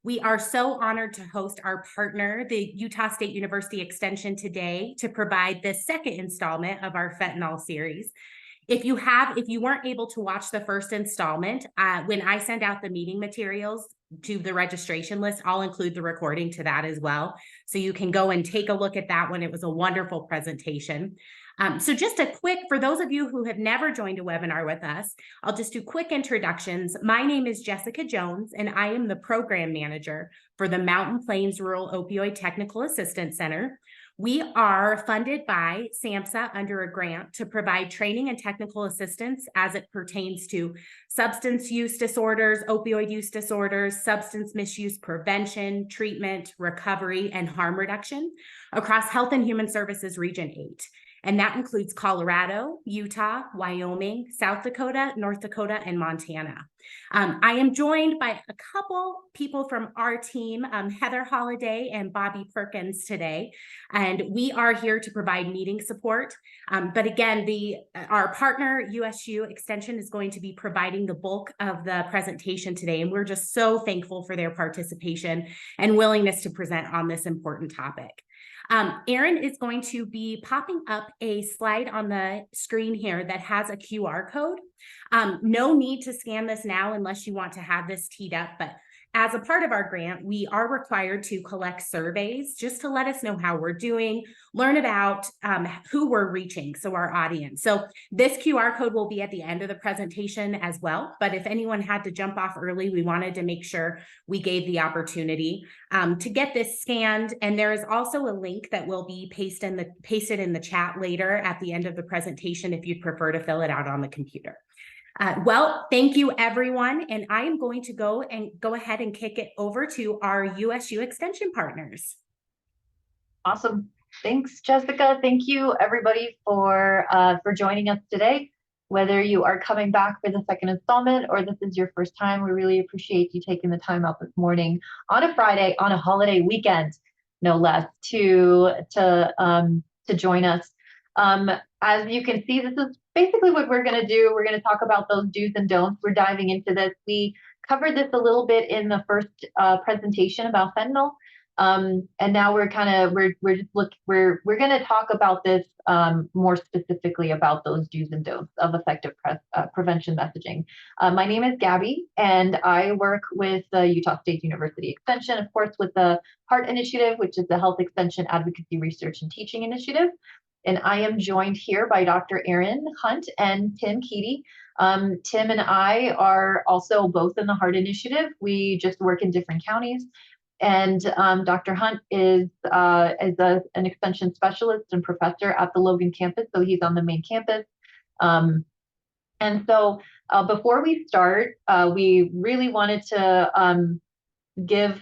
We are so honored to host our partner, the Utah State University Extension, today to provide the second installment of our fentanyl series. If you weren't able to watch the first installment, when I send out the meeting materials to the registration list, I'll include the recording to that as well. So you can go and take a look at that one. It was a wonderful presentation. So just for those of you who have never joined a webinar with us, I'll just do quick introductions. My name is Jessica Jones, and I am the program manager for the Mountain Plains Rural Opioid Technical Assistance Center. We are funded by SAMHSA under a grant to provide training and technical assistance as it pertains to substance use disorders, opioid use disorders, substance misuse prevention, treatment, recovery, and harm reduction across Health and Human Services Region 8. And that includes Colorado, Utah, Wyoming, South Dakota, North Dakota, and Montana. I am joined by a couple people from our team, Heather Holliday and Bobby Perkins today, and we are here to provide meeting support. But again, our partner, USU Extension, is going to be providing the bulk of the presentation today, and we're just so thankful for their participation and willingness to present on this important topic. Erin is going to be popping up a slide on the screen here that has a QR code. No need to scan this now unless you want to have this teed up, but as a part of our grant, we are required to collect surveys just to let us know how we're doing, learn about who we're reaching, so our audience. So this QR code will be at the end of the presentation as well, but if anyone had to jump off early, we wanted to make sure we gave the opportunity to get this scanned. And there is also a link that will be pasted in the chat later at the end of the presentation if you'd prefer to fill it out on the computer. Well, thank you, everyone. And I am going to go ahead and kick it over to our USU Extension partners. Awesome. Thanks, Jessica. Thank you, everybody, for joining us today. Whether you are coming back for the second installment or this is your first time, we really appreciate you taking the time out this morning on a Friday, on a holiday weekend, no less, to join us. As you can see, this is basically what we're going to do. We're going to talk about those do's and don'ts. We're diving into this. We covered this a little bit in the first presentation about fentanyl, and now we're going to talk about this more specifically about those do's and don'ts of effective prevention messaging. My name is Gabby, and I work with the Utah State University Extension, of course, with the HEART Initiative, which is the Health Extension Advocacy Research and Teaching Initiative. And I am joined here by Dr. Erin Hunt and Tim Keaty. Tim and I are also both in the HEART Initiative. We just work in different counties. And Dr. Hunt is an extension specialist and professor at the Logan campus, so he's on the main campus. And so before we start, we really wanted to give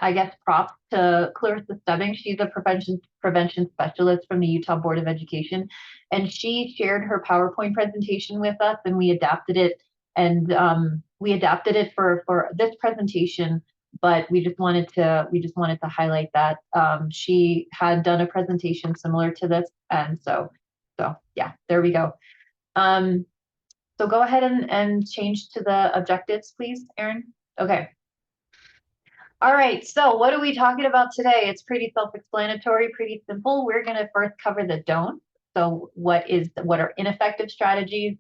I guess, props to Clarissa Stebbing. She's a prevention specialist from the Utah Board of Education, and she shared her PowerPoint presentation with us, and we adapted it. And we adapted it for this presentation, but we just wanted to highlight that she had done a presentation similar to this, and so yeah, there we go. So go ahead and change to the objectives, please, Erin. Okay. All right, so what are we talking about today? It's pretty self-explanatory, pretty simple. We're going to first cover the don'ts. So what are ineffective strategies?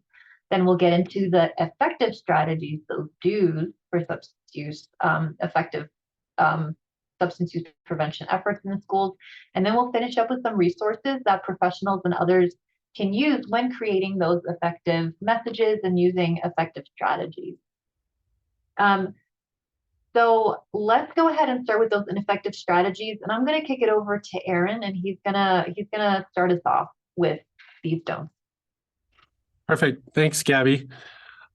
Then we'll get into the effective strategies, those do's for substance use, effective substance use prevention efforts in the schools. And then we'll finish up with some resources that professionals and others can use when creating those effective messages and using effective strategies. So let's go ahead and start with those ineffective strategies, and I'm going to kick it over to Aaron, and he's gonna start us off with these don'ts. Perfect. Thanks, Gabby.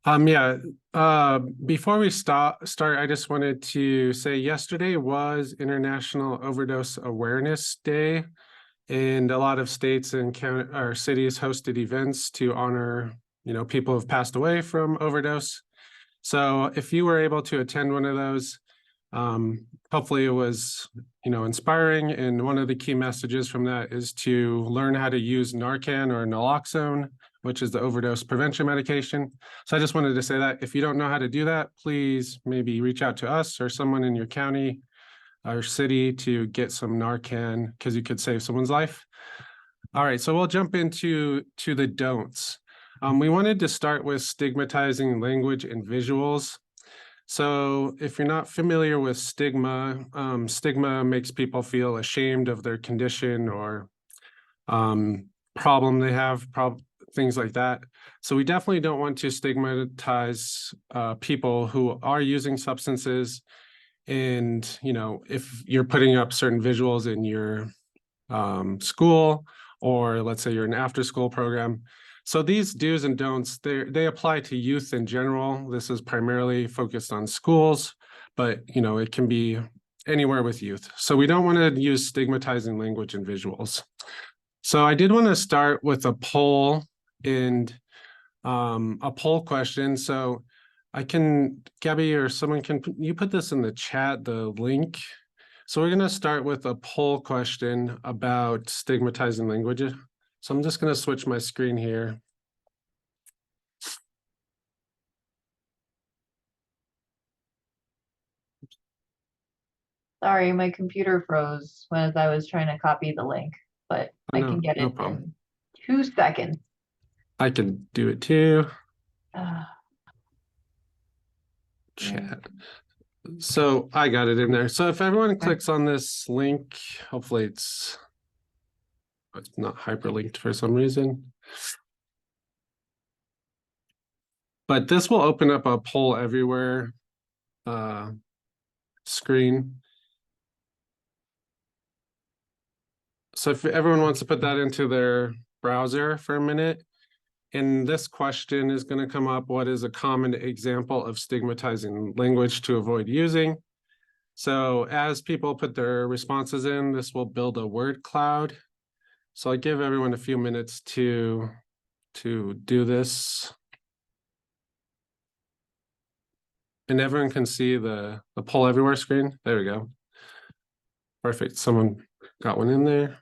Before we start, I just wanted to say yesterday was International Overdose Awareness Day, and a lot of states and cities hosted events to honor, people who've passed away from overdose. So if you were able to attend one of those, hopefully it was, inspiring. And one of the key messages from that is to learn how to use Narcan or naloxone which is the overdose prevention medication. So I just wanted to say that if you don't know how to do that, please maybe reach out to us or someone in your county or city to get some Narcan, because you could save someone's life. All right, so we'll jump into the don'ts. We wanted to start with stigmatizing language and visuals. So if you're not familiar with stigma, stigma makes people feel ashamed of their condition or problem they have, things like that. So we definitely don't want to stigmatize people who are using substances. And, if you're putting up certain visuals in your school, or let's say you're an after-school program. So these do's and don'ts, they apply to youth in general. This is primarily focused on schools, but it can be anywhere with youth. So we don't want to use stigmatizing language and visuals. So I did want to start with a poll and a poll question. So Gabby or someone you put this in the chat, the link. So we're going to start with a poll question about stigmatizing language. So I'm just going to switch my screen here. Sorry, my computer froze as I was trying to copy the link, but I can get no it problem. in 2 seconds. I can do it too. Yeah. Chat. So I got it in there. So if everyone clicks on this link, hopefully it's not hyperlinked for some reason. But this will open up a poll everywhere screen. So if everyone wants to put that into their browser for a minute, and this question is going to come up: what is a common example of stigmatizing language to avoid using? So as people put their responses in, this will build a word cloud. So I give everyone a few minutes to do this. And everyone can see the poll everywhere screen. There we go. Perfect. Someone got one in there.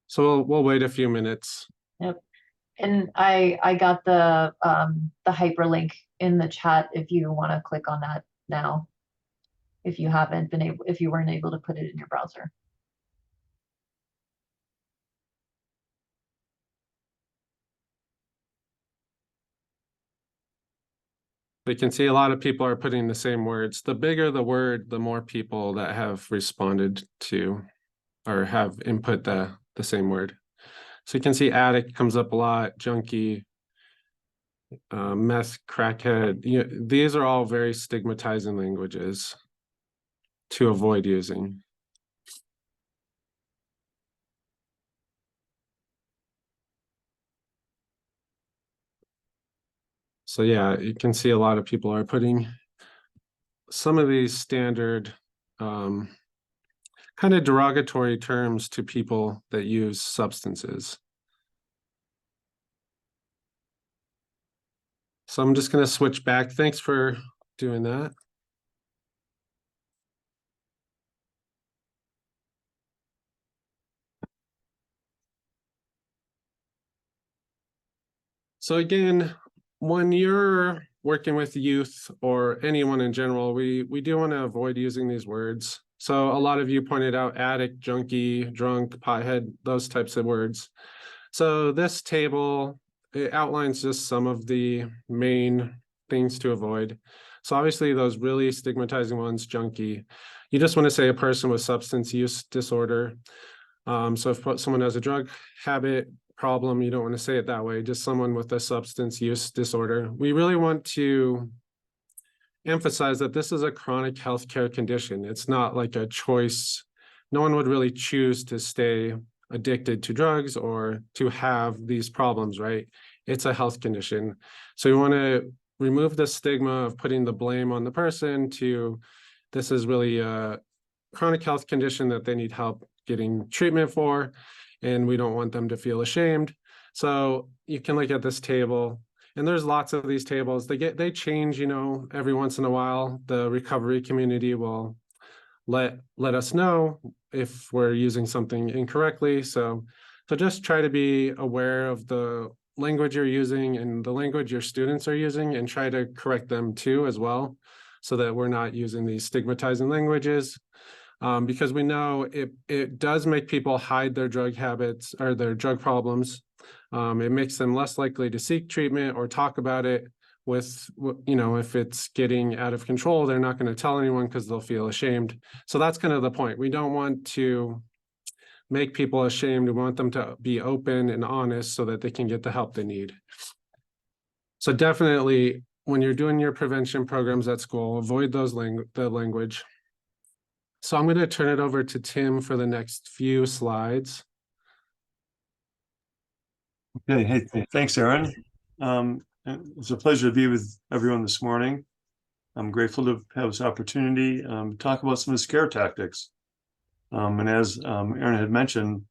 So we'll wait a few minutes. Yep. And I got the hyperlink in the chat if you want to click on that now, if you weren't able to put it in your browser. We can see a lot of people are putting the same words. The bigger the word, the more people that have responded to or have input the same word. So you can see addict comes up a lot, junkie, meth, crackhead. These are all very stigmatizing languages to avoid using. So yeah, you can see a lot of people are putting some of these standard kind of derogatory terms to people that use substances. So I'm just going to switch back. Thanks for doing that. So again, when you're working with youth or anyone in general, we do want to avoid using these words. So a lot of you pointed out addict, junkie, drunk, pothead, those types of words. So this table, it outlines just some of the main things to avoid. So obviously those really stigmatizing ones, junkie, you just want to say a person with substance use disorder. So if someone has a drug habit problem, you don't want to say it that way, just someone with a substance use disorder. We really want to emphasize that this is a chronic healthcare condition. It's not like a choice. No one would really choose to stay addicted to drugs or to have these problems, right? It's a health condition. So we want to remove the stigma of putting the blame on the person to this is really a chronic health condition that they need help getting treatment for, and we don't want them to feel ashamed. So you can look at this table, and there's lots of these tables. They change, every once in a while. The recovery community will let us know if we're using something incorrectly. So So just try to be aware of the language you're using and the language your students are using, and try to correct them too as well, so that we're not using these stigmatizing languages. Because we know it does make people hide their drug habits or their drug problems. It makes them less likely to seek treatment or talk about it. With, you know, if it's getting out of control, they're not going to tell anyone because they'll feel ashamed. So that's kind of the point. We don't want to make people ashamed. We want them to be open and honest so that they can get the help they need. So definitely, when you're doing your prevention programs at school, avoid those the language. So I'm going to turn it over to Tim for the next few slides. Okay, hey, thanks, Aaron. It's a pleasure to be with everyone this morning. I'm grateful to have this opportunity to talk about some of the scare tactics. And as Aaron had mentioned,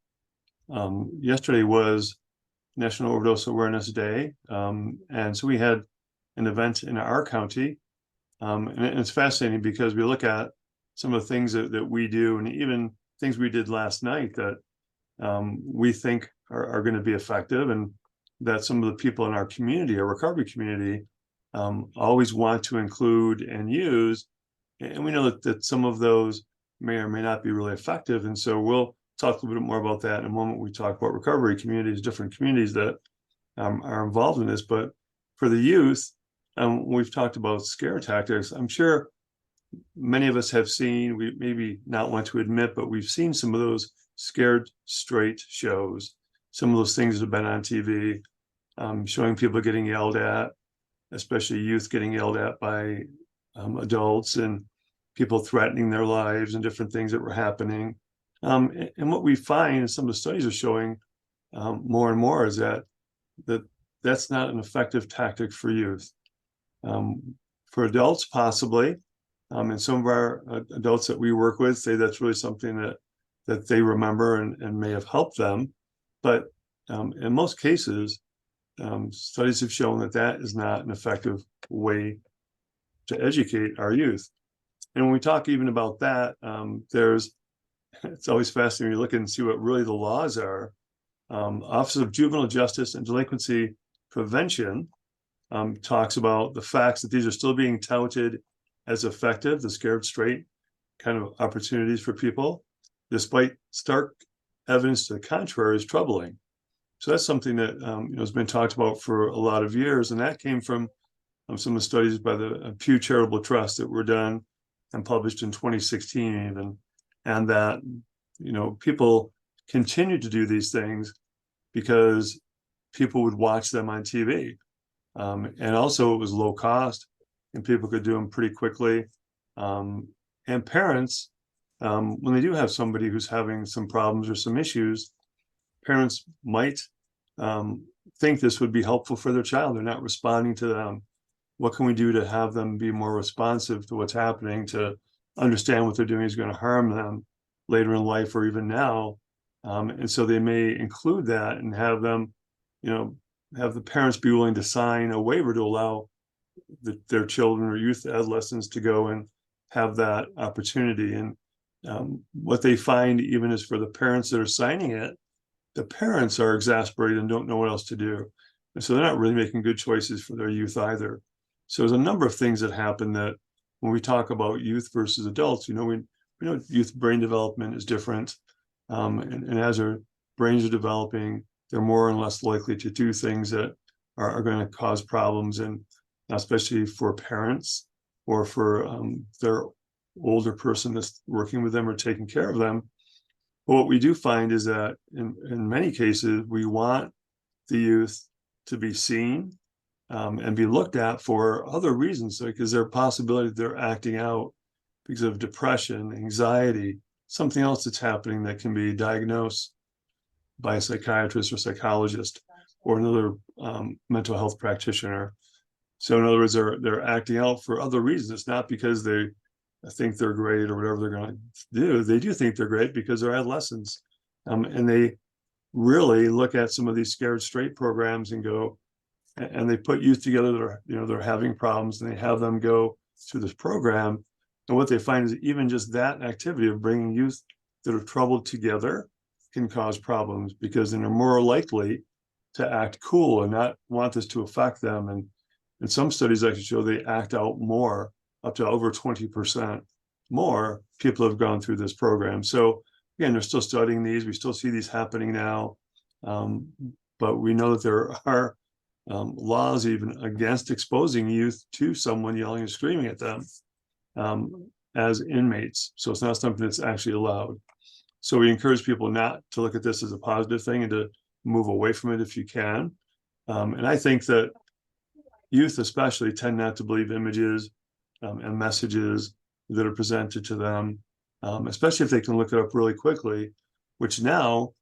yesterday was National Overdose Awareness Day. And so we had an event in our county. And it's fascinating because we look at some of the things that we do, and even things we did last night that we think are going to be effective, and that some of the people in our community, our recovery community, always want to include and use. And we know that some of those may or may not be really effective. And so we'll talk a little bit more about that in a moment. We talk about recovery communities, different communities that are involved in this. But for the youth, we've talked about scare tactics. I'm sure many of us have seen, we maybe not want to admit, but we've seen some of those scared straight shows. Some of those things have been on TV, showing people getting yelled at, especially youth getting yelled at by adults, and people threatening their lives and different things that were happening. And what we find, and some of the studies are showing more and more, is that's not an effective tactic for youth. For adults, possibly, and some of our adults that we work with say that's really something that they remember and may have helped them. But in most cases, studies have shown that is not an effective way to educate our youth. And when we talk even about that, it's always fascinating to look and see what really the laws are. Office of Juvenile Justice and Delinquency Prevention talks about the facts that these are still being touted as effective, the scared straight kind of opportunities for people, despite stark evidence to the contrary, is troubling. So that's something that has been talked about for a lot of years, and that came from some of the studies by the Pew Charitable Trust that were done and published in 2016 even, and that people continue to do these things because people would watch them on TV, and also it was low cost, and people could do them pretty quickly. And parents, when they do have somebody who's having some problems or some issues, parents might think this would be helpful for their child. They're not responding to them. What can we do to have them be more responsive to what's happening, to understand what they're doing is going to harm them later in life or even now? And so they may include that and have them, have the parents be willing to sign a waiver to allow their children or youth, adolescents, to go and have that opportunity. And what they find even is for the parents that are signing it, the parents are exasperated and don't know what else to do. And so they're not really making good choices for their youth either. So there's a number of things that happen that when we talk about youth versus adults, we know youth brain development is different. And as their brains are developing, they're more and less likely to do things that are going to cause problems, and especially for parents or for their older person that's working with them or taking care of them. But what we do find is that in many cases, we want the youth to be seen and be looked at for other reasons. Like, is there a possibility that they're acting out because of depression, anxiety, something else that's happening that can be diagnosed by a psychiatrist or psychologist or another mental health practitioner? So in other words, they're acting out for other reasons. It's not because they think they're great or whatever they're going to do. They do think they're great because they're adolescents. And they really look at some of these scared straight programs and go, and they put youth together that are, they're having problems, and they have them go through this program. And what they find is even just that activity of bringing youth that are troubled together can cause problems because then they're more likely to act cool and not want this to affect them. And some studies actually show they act out more, up to over 20% more people have gone through this program. So again, they're still studying these. We still see these happening now. But we know that there are laws even against exposing youth to someone yelling and screaming at them as inmates. So it's not something that's actually allowed. So we encourage people not to look at this as a positive thing and to move away from it if you can. And I think that youth especially tend not to believe images and messages that are presented to them, especially if they can look it up really quickly, which now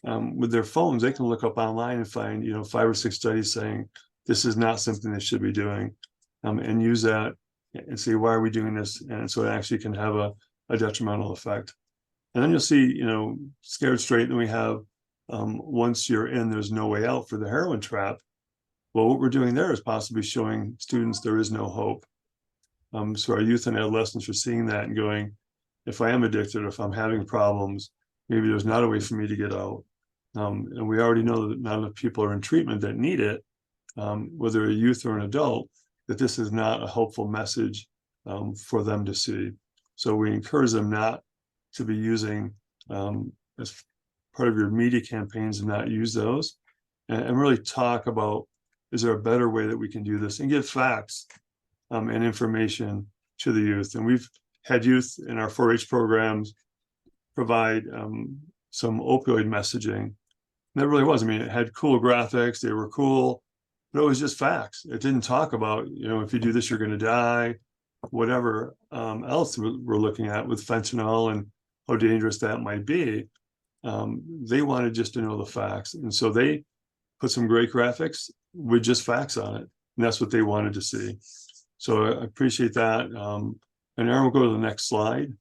with their phones, they can look up online and find, 5 or 6 studies saying this is not something they should be doing, and use that and say, why are we doing this? And so it actually can have a detrimental effect. And then you'll see, Scared Straight, and we have, once you're in, there's no way out for the heroin trap. Well, what we're doing there is possibly showing students there is no hope. So our youth and adolescents are seeing that and going, if I am addicted, or if I'm having problems, maybe there's not a way for me to get out. And we already know that not enough people are in treatment that need it, whether a youth or an adult, that this is not a helpful message for them to see. So we encourage them not to be using as part of your media campaigns, and not use those, and really talk about, is there a better way that we can do this, and give facts and information to the youth. And we've had youth in our 4-H programs provide some opioid messaging. And that really was, it had cool graphics, they were cool, but it was just facts. It didn't talk about, if you do this, you're going to die, whatever else we're looking at with fentanyl and how dangerous that might be. They wanted just to know the facts. And so they put some great graphics with just facts on it. And that's what they wanted to see. So I appreciate that. And Aaron will go to the next slide.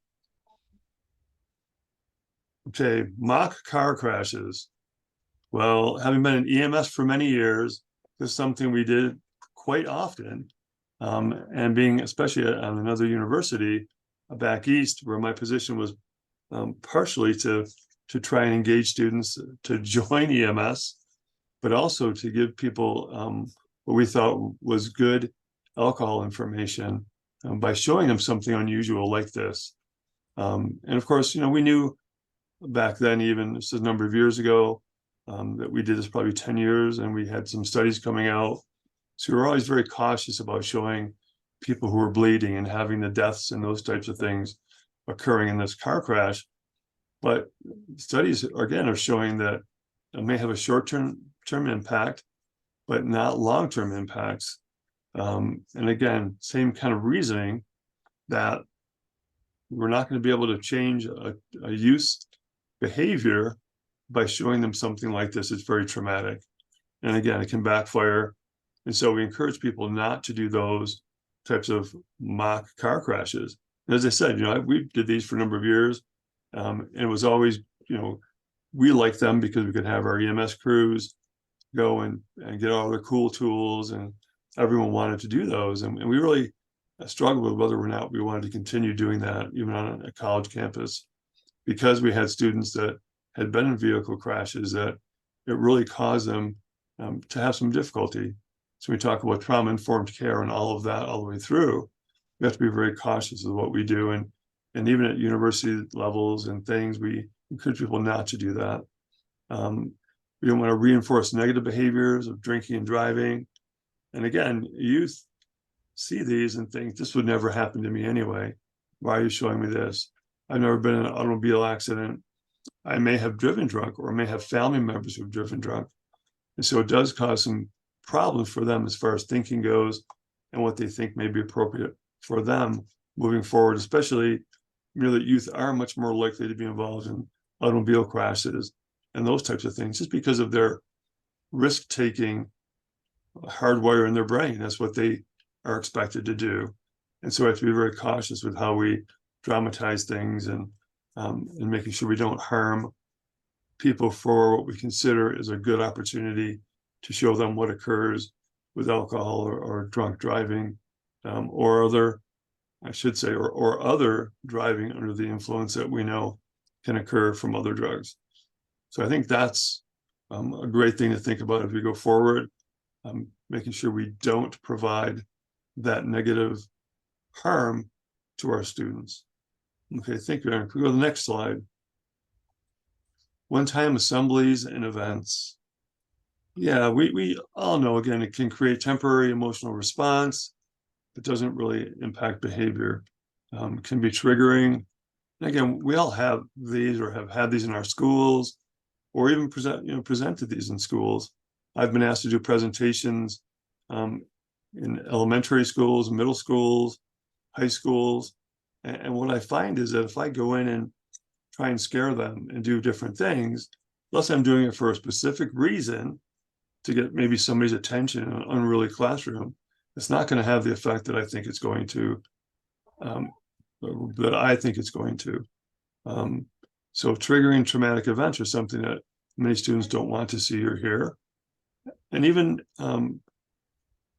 Okay, mock car crashes. Well, having been in EMS for many years, this is something we did quite often. And being especially at another university back east, where my position was partially to try and engage students to join EMS, but also to give people what we thought was good alcohol information by showing them something unusual like this. And of course, we knew back then, even this is a number of years ago, that we did this probably 10 years, and we had some studies coming out. So we were always very cautious about showing people who were bleeding and having the deaths and those types of things occurring in this car crash. But studies, again, are showing that it may have a short-term impact, but not long-term impacts. And again, same kind of reasoning, that we're not going to be able to change a youth's behavior by showing them something like this. It's very traumatic. And again, it can backfire. And so we encourage people not to do those types of mock car crashes. And as I said, we did these for a number of years. And it was always, we liked them because we could have our EMS crews go and get all their cool tools, and everyone wanted to do those. And we really struggled with whether or not we wanted to continue doing that, even on a college campus, because we had students that had been in vehicle crashes that it really caused them to have some difficulty. So we talk about trauma-informed care and all of that all the way through. We have to be very cautious of what we do. And even at university levels and things, we encourage people not to do that. We don't want to reinforce negative behaviors of drinking and driving. And again, youth see these and think, this would never happen to me anyway. Why are you showing me this? I've never been in an automobile accident. I may have driven drunk, or may have family members who've driven drunk. And so it does cause some problems for them as far as thinking goes, and what they think may be appropriate for them moving forward, especially that youth are much more likely to be involved in automobile crashes and those types of things, just because of their risk-taking hardwire in their brain. That's what they are expected to do. And so we have to be very cautious with how we dramatize things, and making sure we don't harm people for what we consider is a good opportunity to show them what occurs with alcohol or drunk driving, or other, I should say, or other driving under the influence that we know can occur from other drugs. So I think that's a great thing to think about as we go forward, making sure we don't provide that negative harm to our students. Okay, thank you, Aaron. Can we go to the next slide? One-time assemblies and events. Yeah, we all know, again, it can create temporary emotional response. It doesn't really impact behavior. Can be triggering. And again, we all have these or have had these in our schools, or even presented these in schools. I've been asked to do presentations in elementary schools, middle schools, high schools. And what I find is that if I go in and try and scare them and do different things, unless I'm doing it for a specific reason to get maybe somebody's attention in an unruly classroom, it's not going to have the effect that I think it's going to, So triggering traumatic events are something that many students don't want to see or hear. And even when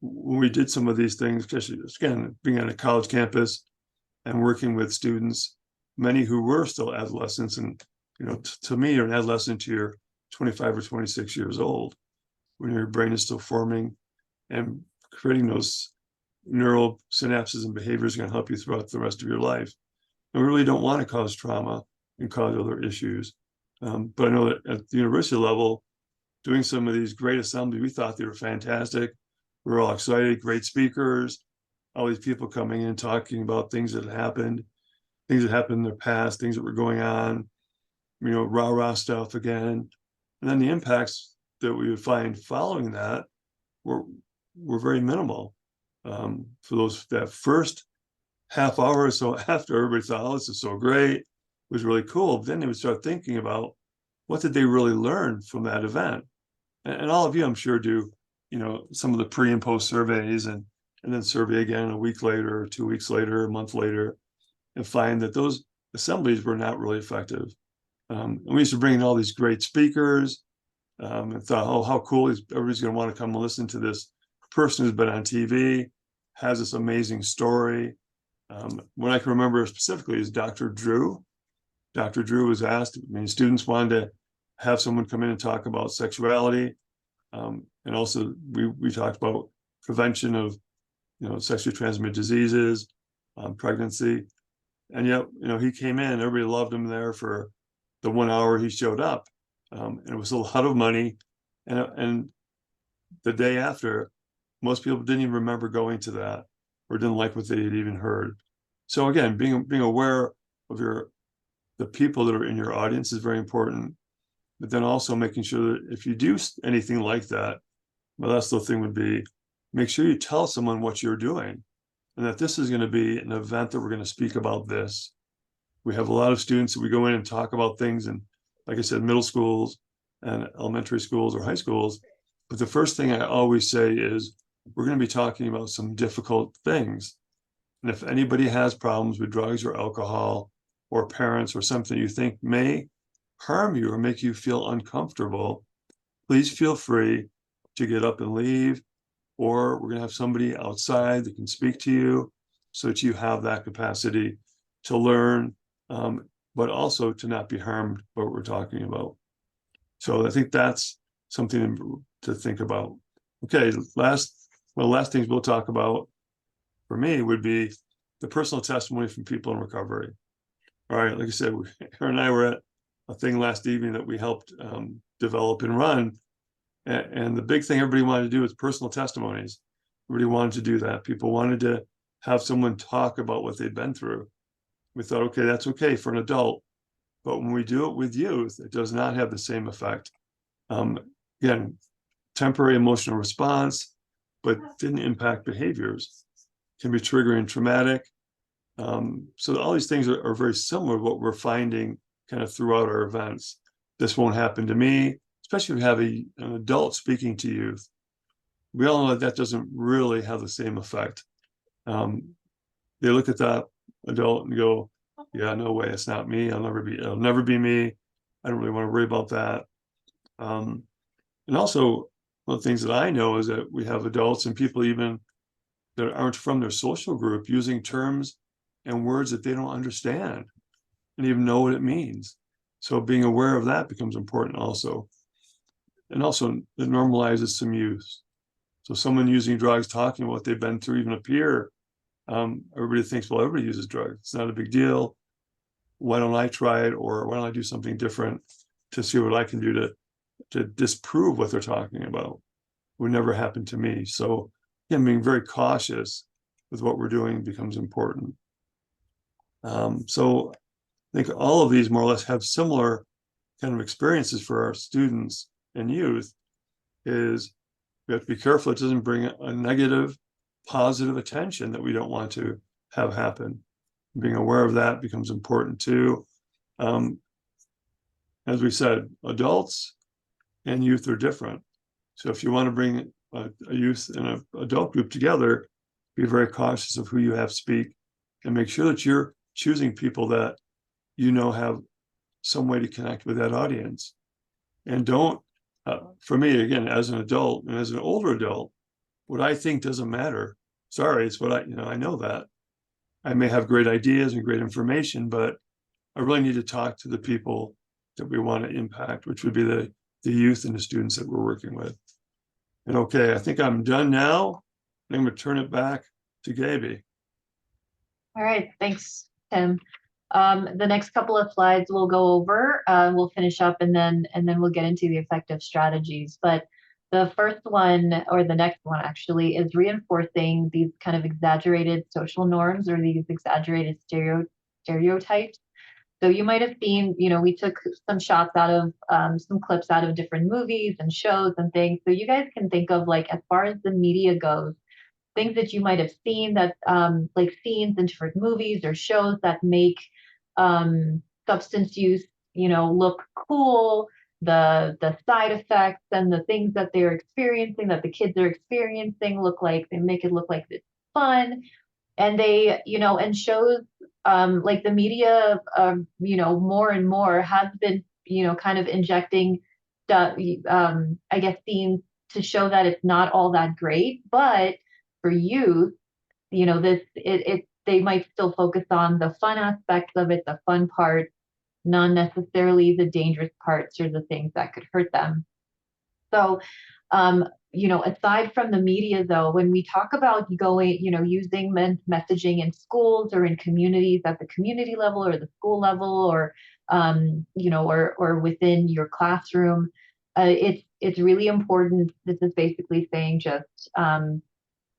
we did some of these things, especially again, being on a college campus and working with students, many who were still adolescents, and to me, you're an adolescent, you're 25 or 26 years old, when your brain is still forming and creating those neural synapses and behaviors are going to help you throughout the rest of your life. And we really don't want to cause trauma and cause other issues. But I know that at the university level, doing some of these great assemblies, we thought they were fantastic. We were all excited, great speakers, all these people coming in talking about things that happened in their past, things that were going on, rah-rah stuff again. And then the impacts that we would find following that were very minimal. For that first half hour or so after, everybody thought, oh, this is so great, it was really cool. But then they would start thinking about, what did they really learn from that event? And all of you, I'm sure, do some of the pre and post surveys, and then survey again a week later, or 2 weeks later, a month later, and find that those assemblies were not really effective. And we used to bring in all these great speakers, and thought, oh, how cool is everybody's going to want to come and listen to this person who's been on TV, has this amazing story. What I can remember specifically is Dr. Drew. Dr. Drew was asked, students wanted to have someone come in and talk about sexuality. And also we talked about prevention of, sexually transmitted diseases, pregnancy. And yet, he came in, everybody loved him there for the 1 hour he showed up. And it was a lot of money. And the day after, most people didn't even remember going to that, or didn't like what they had even heard. So again, being aware of the people that are in your audience is very important. But then also making sure that if you do anything like that, my last little thing would be, make sure you tell someone what you're doing, and that this is going to be an event that we're going to speak about this. We have a lot of students that we go in and talk about things, and like I said, middle schools and elementary schools or high schools. But the first thing I always say is, we're going to be talking about some difficult things. And if anybody has problems with drugs or alcohol, or parents, or something you think may harm you or make you feel uncomfortable, please feel free to get up and leave, or we're going to have somebody outside that can speak to you, so that you have that capacity to learn, but also to not be harmed by what we're talking about. So I think that's something to think about. Okay, last things we'll talk about for me would be the personal testimony from people in recovery. All right, like I said, her and I were at a thing last evening that we helped develop and run. And the big thing everybody wanted to do was personal testimonies. Everybody wanted to do that. People wanted to have someone talk about what they'd been through. We thought, okay, that's okay for an adult. But when we do it with youth, it does not have the same effect. Again, temporary emotional response, but didn't impact behaviors. Can be triggering and traumatic. So all these things are very similar to what we're finding kind of throughout our events. This won't happen to me, especially if you have an adult speaking to youth. We all know that doesn't really have the same effect. They look at that adult and go, yeah, no way, it's not me. It'll never be me. I don't really want to worry about that. And also, one of the things that I know is that we have adults and people even that aren't from their social group using terms and words that they don't understand and even know what it means. So being aware of that becomes important also. And also it normalizes some use. So someone using drugs, talking about what they've been through, even a peer, everybody thinks, well, everybody uses drugs. It's not a big deal. Why don't I try it? Or why don't I do something different to see what I can do to disprove what they're talking about? Would never happen to me. So again, being very cautious with what we're doing becomes important. So I think all of these more or less have similar kind of experiences for our students and youth. Is we have to be careful it doesn't bring a negative, positive attention that we don't want to have happen. Being aware of that becomes important too. As we said, adults and youth are different. So if you want to bring a youth and an adult group together, be very cautious of who you have speak and make sure that you're choosing people that you know have some way to connect with that audience. And don't, for me, again, as an adult and as an older adult, what I think doesn't matter. Sorry, it's what I know that. I may have great ideas and great information, but I really need to talk to the people that we want to impact, which would be the youth and the students that we're working with. And okay, I think I'm done now. I'm going to turn it back to Gaby. All right, thanks, Tim. The next couple of slides we'll go over, we'll finish up and then we'll get into the effective strategies. But the first one, or the next one actually, is reinforcing these kind of exaggerated social norms or these exaggerated stereotypes. So you might have seen, we took some shots out of some clips out of different movies and shows and things. So you guys can think of, like, as far as the media goes, things that you might have seen that like scenes in different movies or shows that make substance use, look cool, the side effects and the things that they're experiencing, that the kids are experiencing, they make it look like it's fun. And they, and shows like the media, more and more has been, kind of injecting I guess scenes to show that it's not all that great. But for youth, they might still focus on the fun aspects of it, the fun part, not necessarily the dangerous parts or the things that could hurt them. So, aside from the media, though, when we talk about going, using messaging in schools or in communities at the community level or the school level, or, or within your classroom, it's really important. This is basically saying just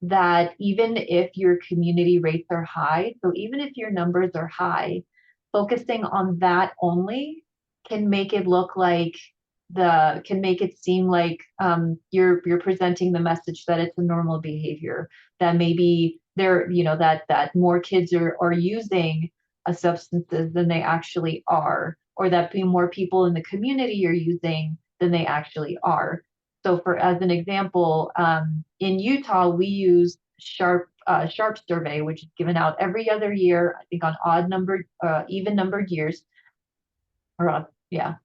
that even if your community rates are high, so even if your numbers are high, focusing on that only can make it look like can make it seem like you're presenting the message that it's a normal behavior, that maybe that more kids are using substances than they actually are, or that more people in the community are using than they actually are. So as an example, in Utah, we use SHARP survey, which is given out every other year, I think on even numbered years.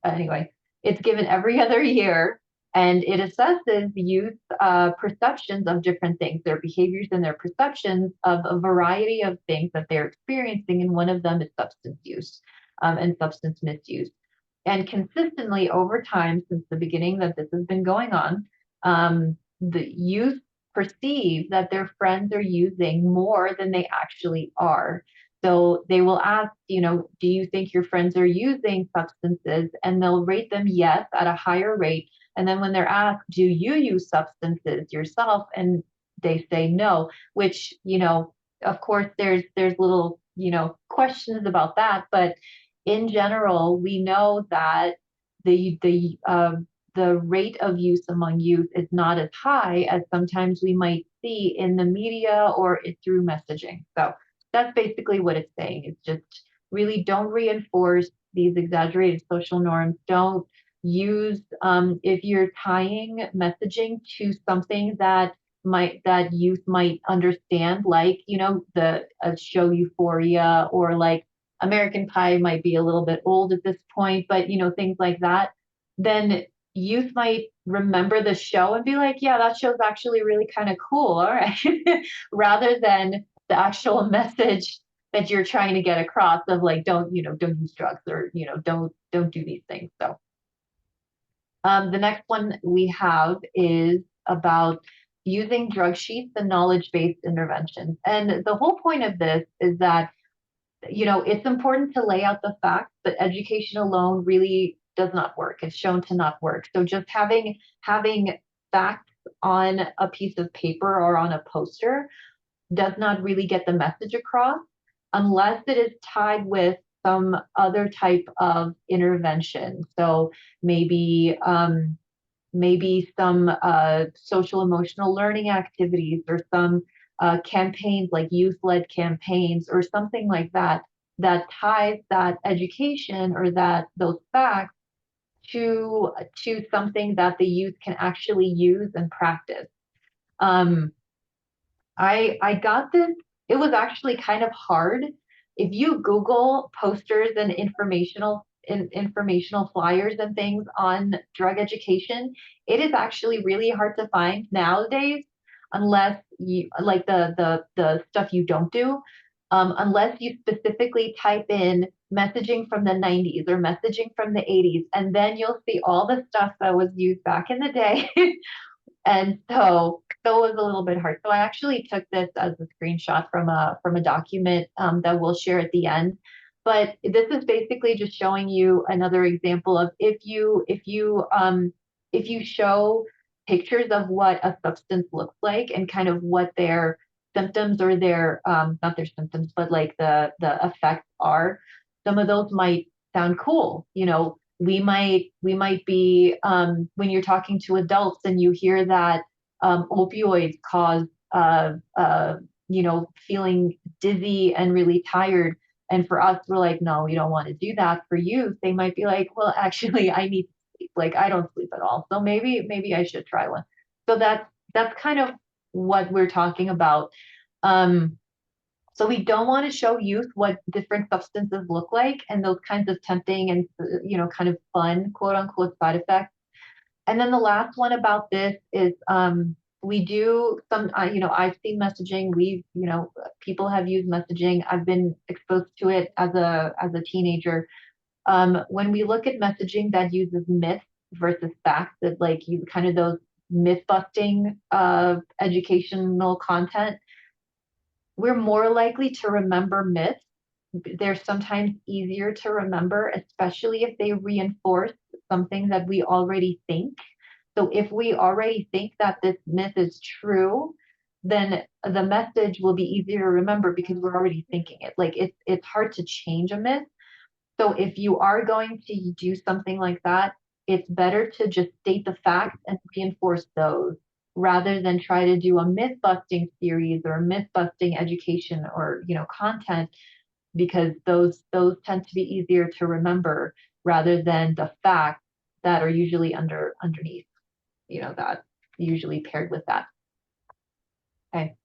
Anyway, it's given every other year, and it assesses youth perceptions of different things, their behaviors and their perceptions of a variety of things that they're experiencing, and one of them is substance use and substance misuse. And consistently over time, since the beginning that this has been going on, the youth perceive that their friends are using more than they actually are. So they will ask, do you think your friends are using substances? And they'll rate them yes at a higher rate. And then when they're asked, do you use substances yourself? And they say no, which, of course, there's little, questions about that. But in general, we know that the rate of use among youth is not as high as sometimes we might see in the media or through messaging. So that's basically what it's saying. It's just really don't reinforce these exaggerated social norms. Don't use, if you're tying messaging to something that youth might understand, like, the show Euphoria, or like American Pie might be a little bit old at this point, but things like that, then youth might remember the show and be like, yeah, that show's actually really kind of cool. All right. Rather than the actual message that you're trying to get across of like, don't use drugs, or, don't do these things. So the next one we have is about using drug sheets and knowledge-based interventions. And the whole point of this is that, it's important to lay out the facts, but education alone really does not work. It's shown to not work. So just having facts on a piece of paper or on a poster does not really get the message across unless it is tied with some other type of intervention. So maybe some social emotional learning activities, or some campaigns like youth-led campaigns or something like that, that ties that education or those facts to something that the youth can actually use and practice. I got this. It was actually kind of hard. If you Google posters and informational flyers and things on drug education, it is actually really hard to find nowadays, unless you like the stuff you don't do, unless you specifically type in messaging from the 90s or messaging from the 80s, and then you'll see all the stuff that was used back in the day. And so it was a little bit hard. So I actually took this as a screenshot from a document that we'll share at the end. But this is basically just showing you another example of if you show pictures of what a substance looks like and kind of what their symptoms, or their not their symptoms, but like the effects are. Some of those might sound cool. We might be, when you're talking to adults and you hear that opioids cause feeling dizzy and really tired, and for us we're like, no, we don't want to do that. For youth, they might be like, well, actually I need to sleep, like I don't sleep at all, so maybe I should try one. So that's kind of what we're talking about. So we don't want to show youth what different substances look like and those kinds of tempting and, kind of fun, quote unquote, side effects. And then the last one about this is we do some, I've seen messaging. People have used messaging. I've been exposed to it as a teenager. When we look at messaging that uses myths versus facts, that like you kind of those myth busting educational content, we're more likely to remember myths. They're sometimes easier to remember, especially if they reinforce something that we already think. So if we already think that this myth is true, then the message will be easier to remember because we're already thinking it. Like it's hard to change a myth. So if you are going to do something like that, it's better to just state the facts and reinforce those, rather than try to do a myth busting series or a myth busting education or content, because those tend to be easier to remember rather than the facts that are usually underneath, that usually paired with that. Okay.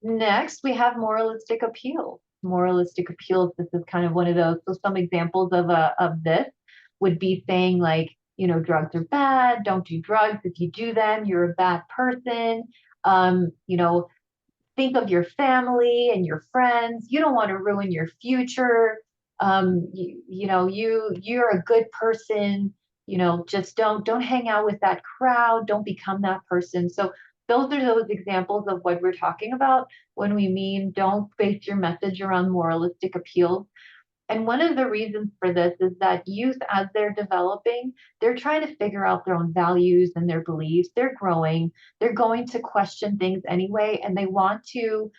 Next we have moralistic appeal. Moralistic appeals, this is kind of one of those. So some examples of this would be saying like, drugs are bad, don't do drugs. If you do them, you're a bad person. Think of your family and your friends. You don't want to ruin your future. You're a good person. Just don't hang out with that crowd. Don't become that person. So those are those examples of what we're talking about when we mean don't base your message around moralistic appeals. And one of the reasons for this is that youth, as they're developing, they're trying to figure out their own values and their beliefs. They're growing. They're going to question things anyway, and they want to,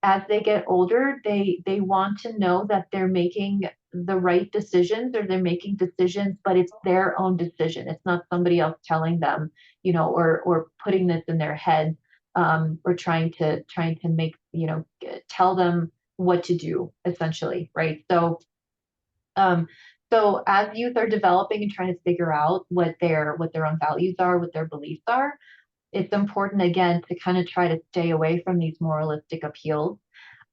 as they get older, they want to know that they're making the right decisions, or they're making decisions, but it's their own decision. It's not somebody else telling them, or putting this in their head, or trying to make, tell them what to do, essentially, right? So as youth are developing and trying to figure out what their own values are, what their beliefs are, it's important again to kind of try to stay away from these moralistic appeals.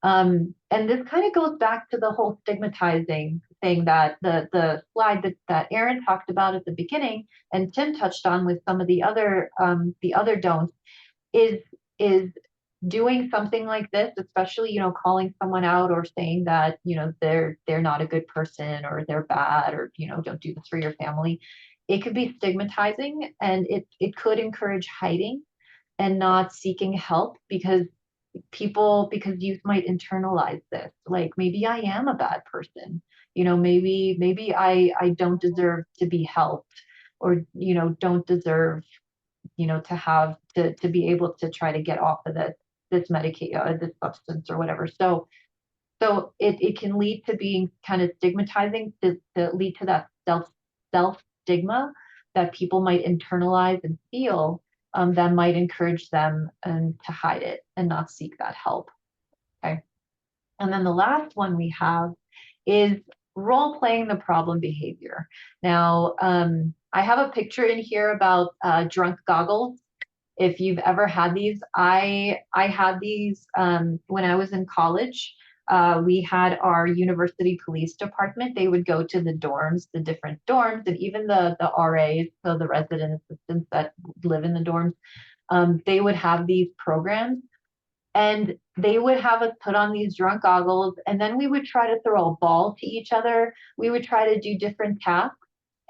And this kind of goes back to the whole stigmatizing thing that the slide that Erin talked about at the beginning, and Tim touched on with some of the other don'ts, is doing something like this, especially, calling someone out or saying that, they're not a good person or they're bad or, don't do this for your family, it could be stigmatizing, and it could encourage hiding and not seeking help, because youth might internalize this. Like, maybe I am a bad person, maybe I don't deserve to be helped, or, don't deserve, to have to be able to try to get off of this medication, this substance or whatever. So it can lead to being kind of stigmatizing, to lead to that self stigma that people might internalize and feel, that might encourage them to hide it and not seek that help. Okay. And then the last one we have is role playing the problem behavior. Now, I have a picture in here about drunk goggles. If you've ever had these, I had these when I was in college. We had our university police department. They would go to the dorms, the different dorms, and even the RAs, so the resident assistants that live in the dorms. They would have these programs, and they would have us put on these drunk goggles, and then we would try to throw a ball to each other. We would try to do different tasks.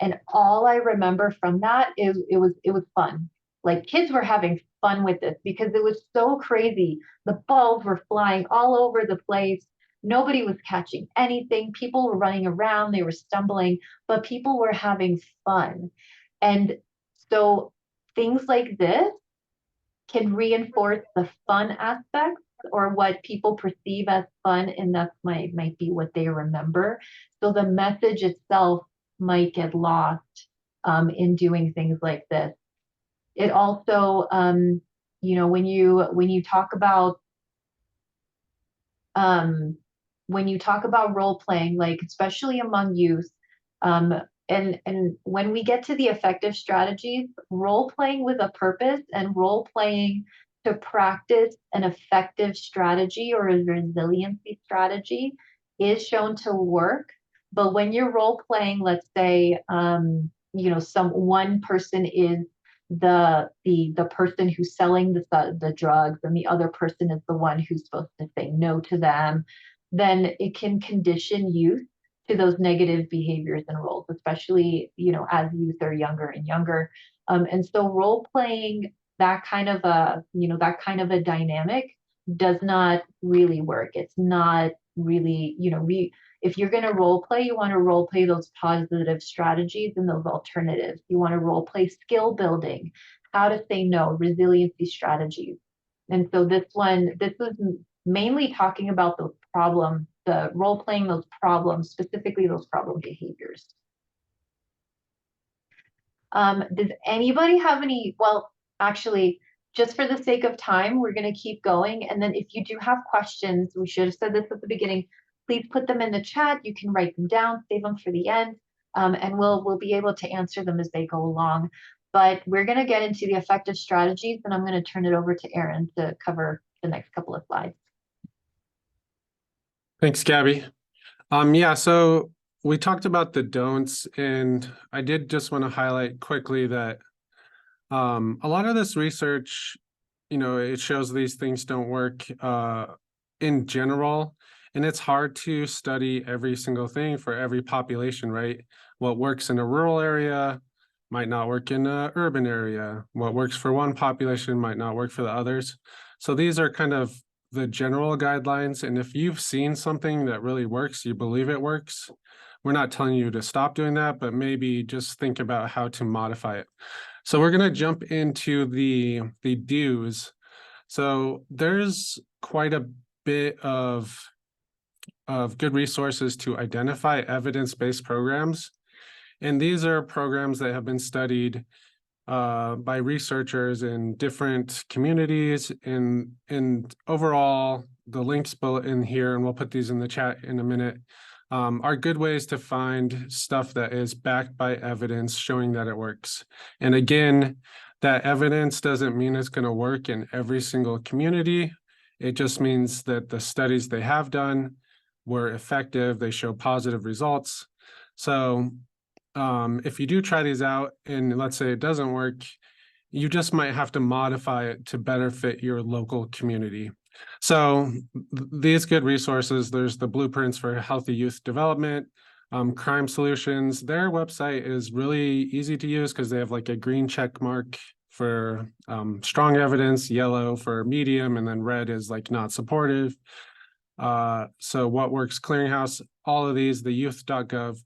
And all I remember from that is it was fun. Like, kids were having fun with this because it was so crazy. The balls were flying all over the place. Nobody was catching anything. People were running around, they were stumbling, but people were having fun. And so things like this can reinforce the fun aspects, or what people perceive as fun, and that might be what they remember. So the message itself might get lost in doing things like this. It also, when you talk about role playing, like especially among youth, and when we get to the effective strategies, role playing with a purpose and role playing to practice an effective strategy or a resiliency strategy is shown to work. But when you're role playing, let's say, one person is the person who's selling the drugs, and the other person is the one who's supposed to say no to them, then it can condition youth to those negative behaviors and roles, especially, as youth are younger and younger. And so role playing that kind of a dynamic does not really work. It's not really, if you're going to role play, you want to role play those positive strategies and those alternatives. You want to role play skill building, how to say no, resiliency strategies. And so this was mainly talking about the role playing those problems, specifically those problem behaviors. Does anybody have any? Well, actually, just for the sake of time, we're going to keep going. And then if you do have questions, we should have said this at the beginning, please put them in the chat. You can write them down, save them for the end, and we'll be able to answer them as they go along. But we're going to get into the effective strategies, and I'm going to turn it over to Erin to cover the next couple of slides. Thanks, Gabby. Yeah, so we talked about the don'ts, and I did just want to highlight quickly that a lot of this research, it shows these things don't work in general, and it's hard to study every single thing for every population, right? What works in a rural area might not work in an urban area. What works for one population might not work for the others. So these are kind of the general guidelines. And if you've seen something that really works, you believe it works, we're not telling you to stop doing that, but maybe just think about how to modify it. So we're going to jump into the do's. So there's quite a bit of good resources to identify evidence-based programs. And these are programs that have been studied by researchers in different communities, and overall, the links in here, and we'll put these in the chat in a minute, are good ways to find stuff that is backed by evidence showing that it works. And again, that evidence doesn't mean it's going to work in every single community. It just means that the studies they have done were effective. They show positive results. So if you do try these out and let's say it doesn't work, you just might have to modify it to better fit your local community. So these good resources, there's the Blueprints for Healthy Youth Development, Crime Solutions. Their website is really easy to use because they have like a green check mark for strong evidence, yellow for medium, and then red is like not supportive. So What Works Clearinghouse, all of these, the youth.gov,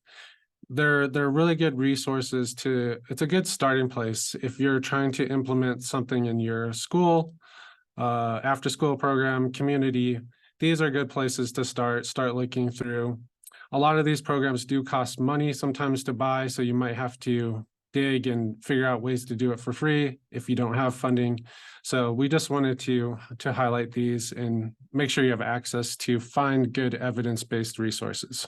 they're really good resources it's a good starting place if you're trying to implement something in your school, after school program, community. These are good places to start looking through. A lot of these programs do cost money sometimes to buy, so you might have to dig and figure out ways to do it for free if you don't have funding. So we just wanted to highlight these and make sure you have access to find good evidence-based resources.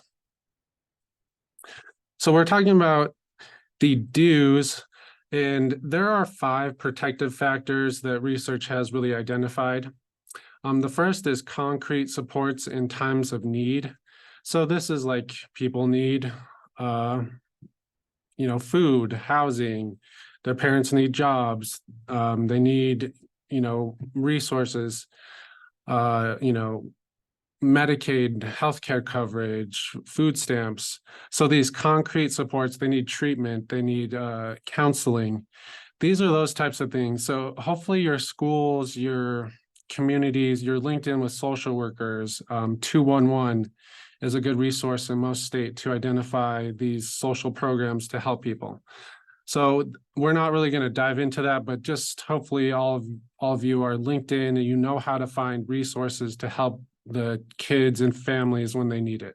So we're talking about the do's, and there are 5 protective factors that research has really identified. The first is concrete supports in times of need. So this is like people need, food, housing, their parents need jobs, they need, resources, Medicaid, healthcare coverage, food stamps. So these concrete supports, they need treatment, they need counseling. These are those types of things. So hopefully your schools, your communities, you're linked in with social workers. 211 is a good resource in most states to identify these social programs to help people. So we're not really going to dive into that, but just hopefully all of you are linked in and you know how to find resources to help the kids and families when they need it.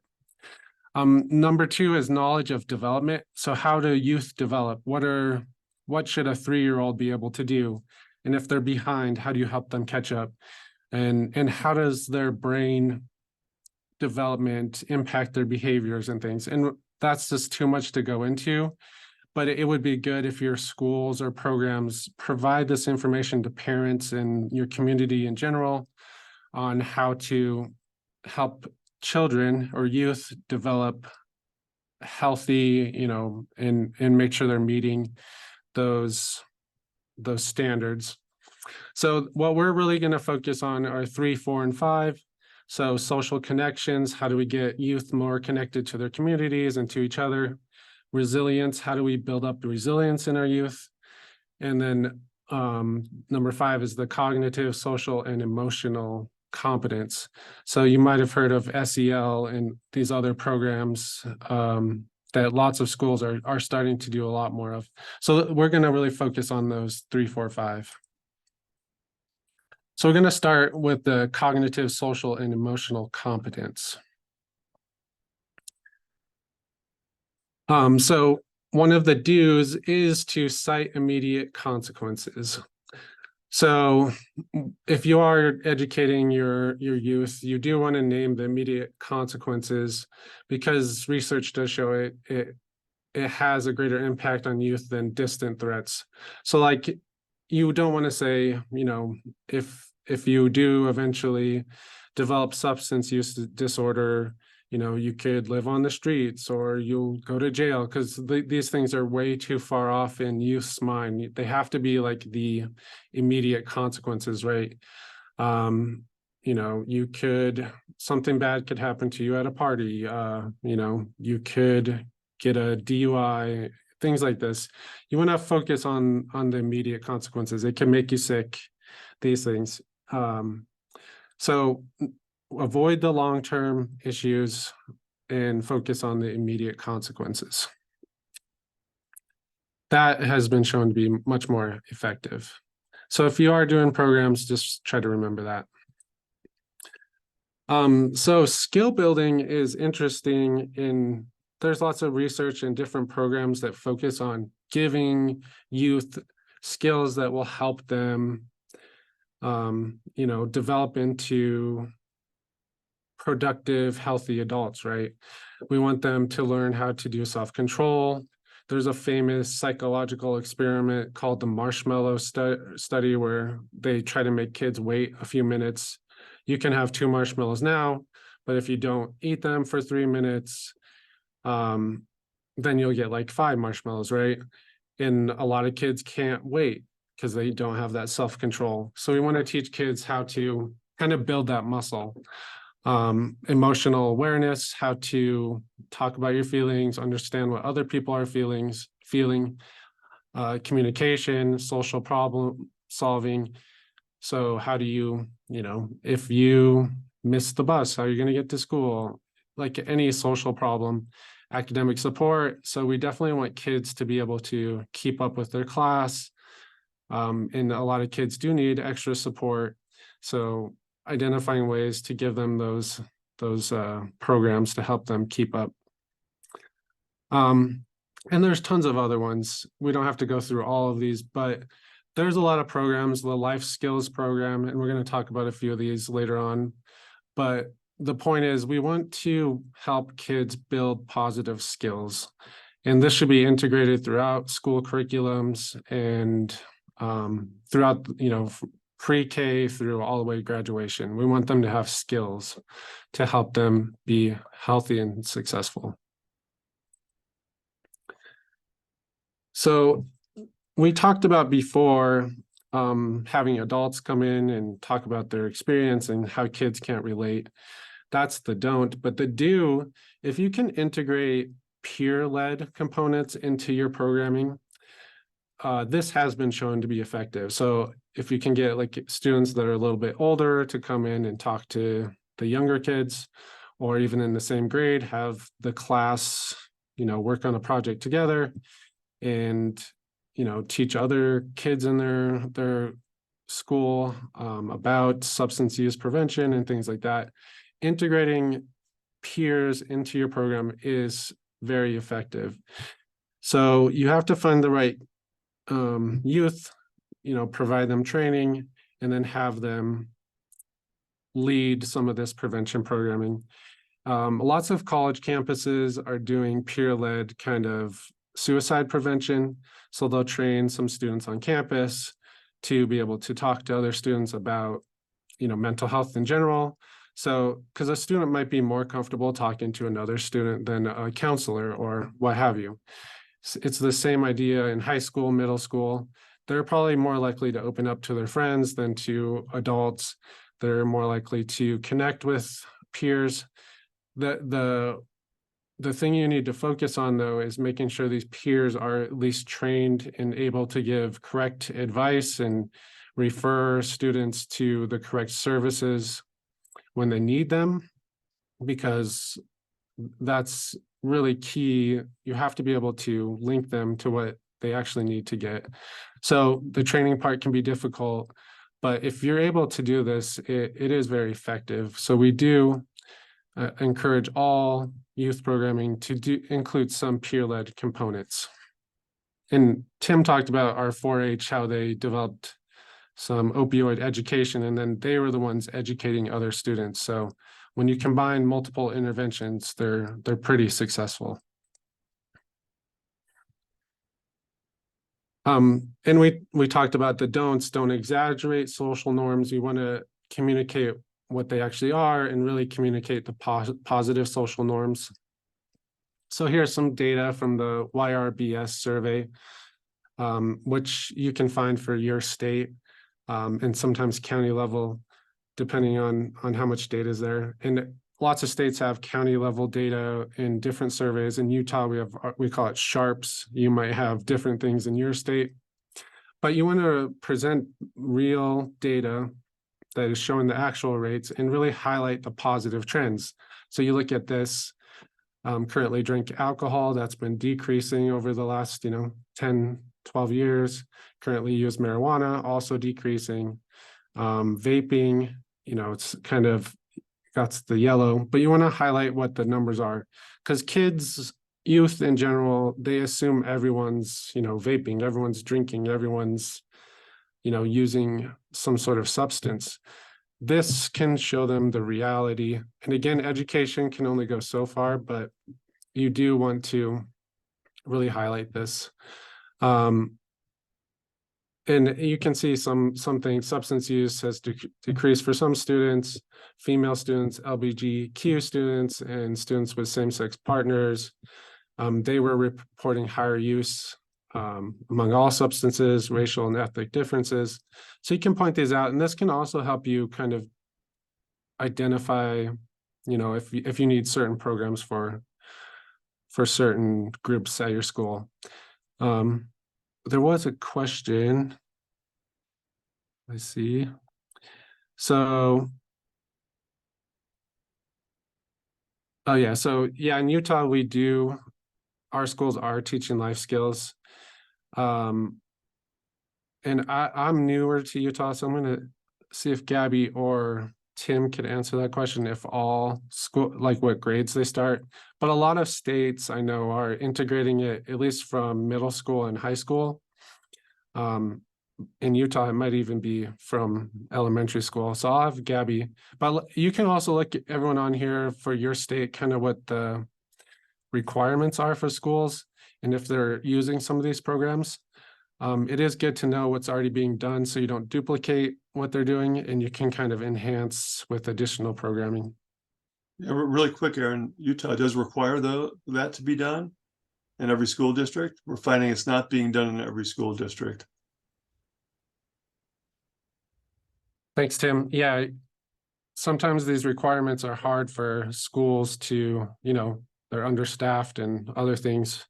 Number 2 is knowledge of development. So how do youth develop? What should a 3-year-old be able to do? And if they're behind, how do you help them catch up? And how does their brain development impact their behaviors and things? And that's just too much to go into, but it would be good if your schools or programs provide this information to parents and your community in general on how to help children or youth develop healthy, and make sure they're meeting those standards. So what we're really going to focus on are 3, 4, and 5. So social connections, how do we get youth more connected to their communities and to each other? Resilience, how do we build up the resilience in our youth? And then number 5 is the cognitive, social, and emotional competence. So you might have heard of SEL and these other programs that lots of schools are starting to do a lot more of. So we're going to really focus on those 3, 4, 5. So we're going to start with the cognitive, social, and emotional competence. So one of the do's is to cite immediate consequences. So if you are educating your youth, you do want to name the immediate consequences because research does show it has a greater impact on youth than distant threats. So like you don't want to say, if you do eventually develop substance use disorder, you could live on the streets or you'll go to jail, because these things are way too far off in youth's mind. They have to be like the immediate consequences, right? Something bad could happen to you at a party. You could get a DUI, things like this. You want to focus on the immediate consequences. It can make you sick, these things. So avoid the long-term issues and focus on the immediate consequences. That has been shown to be much more effective. So if you are doing programs, just try to remember that. So skill building is interesting. There's lots of research and different programs that focus on giving youth skills that will help them develop into productive, healthy adults, right? We want them to learn how to do self-control. There's a famous psychological experiment called the marshmallow study where they try to make kids wait a few minutes. You can have 2 marshmallows now, but if you don't eat them for 3 minutes, then you'll get like 5 marshmallows, right? And a lot of kids can't wait. because they don't have that self-control. So we want to teach kids how to kind of build that muscle. Emotional awareness, how to talk about your feelings, understand what other people are feeling, communication, social problem solving. So how do you, if you miss the bus, how are you going to get to school? Like any social problem, academic support. So we definitely want kids to be able to keep up with their class. And a lot of kids do need extra support. So identifying ways to give them those programs to help them keep up. And there's tons of other ones. We don't have to go through all of these, but there's a lot of programs, the life skills program, and we're going to talk about a few of these later on. But the point is, we want to help kids build positive skills. And this should be integrated throughout school curriculums and throughout, pre-K through all the way to graduation. We want them to have skills to help them be healthy and successful. So we talked about before having adults come in and talk about their experience and how kids can't relate. That's the don't. But the do, if you can integrate peer-led components into your programming, this has been shown to be effective. So if you can get like students that are a little bit older to come in and talk to the younger kids, or even in the same grade, have the class, work on a project together and, teach other kids in their school about substance use prevention and things like that. Integrating peers into your program is very effective. So you have to find the right youth, provide them training, and then have them lead some of this prevention programming. Lots of college campuses are doing peer-led kind of suicide prevention. So they'll train some students on campus to be able to talk to other students about, mental health in general. So, because a student might be more comfortable talking to another student than a counselor or what have you. It's the same idea in high school, middle school. They're probably more likely to open up to their friends than to adults. They're more likely to connect with peers. The thing you need to focus on, though, is making sure these peers are at least trained and able to give correct advice and refer students to the correct services when they need them, because that's really key. You have to be able to link them to what they actually need to get. So the training part can be difficult, but if you're able to do this, it is very effective. So we do encourage all youth programming to include some peer-led components. And Tim talked about our 4-H, how they developed some opioid education, and then they were the ones educating other students. So when you combine multiple interventions, they're pretty successful. And we talked about the don'ts. Don't exaggerate social norms. You want to communicate what they actually are and really communicate the positive social norms. So here's some data from the YRBS survey, which you can find for your state and sometimes county level, depending on how much data is there. And lots of states have county level data in different surveys. In Utah, we call it SHARPS. You might have different things in your state, but you want to present real data that is showing the actual rates and really highlight the positive trends. So you look at this, currently drink alcohol, that's been decreasing over the last, 10, 12 years. Currently use marijuana, also decreasing. Vaping, it's kind of got the yellow, but you want to highlight what the numbers are, because kids, youth in general, they assume everyone's, vaping, everyone's drinking, everyone's, using some sort of substance. This can show them the reality. And again, education can only go so far, but you do want to really highlight this. And you can see some things. Substance use has decreased for some students, female students, LGBTQ students, and students with same-sex partners. They were reporting higher use among all substances, racial and ethnic differences. So you can point these out, and this can also help you kind of identify, if you need certain programs for certain groups at your school. There was a question. I see. So, oh yeah, so yeah, in Utah, our schools are teaching life skills. And I'm newer to Utah, so I'm gonna see if Gabby or Tim could answer that question, if all school, like what grades they start. But a lot of states I know are integrating it, at least from middle school and high school. In Utah, it might even be from elementary school. So I'll have Gabby, but you can also look at everyone on here for your state, kind of what the requirements are for schools and if they're using some of these programs. It is good to know what's already being done so you don't duplicate what they're doing, and you can kind of enhance with additional programming. Yeah, really quick, Aaron, Utah does require that to be done in every school district. We're finding it's not being done in every school district. Thanks, Tim. Yeah, sometimes these requirements are hard for schools to, they're understaffed and other things,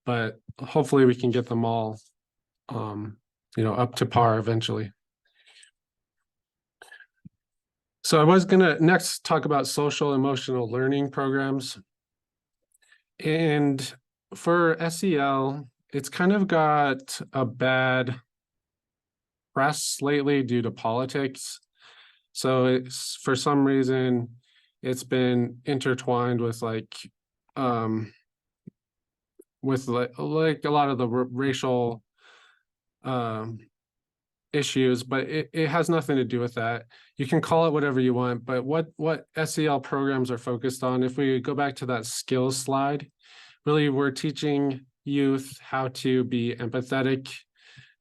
but hopefully we can get them all, up to par eventually. So I was gonna next talk about social emotional learning programs. And for SEL, it's kind of got a bad press lately due to politics. So it's, for some reason, it's been intertwined with like a lot of the racial issues, but it has nothing to do with that. You can call it whatever you want, but what SEL programs are focused on, if we go back to that skills slide, really we're teaching youth how to be empathetic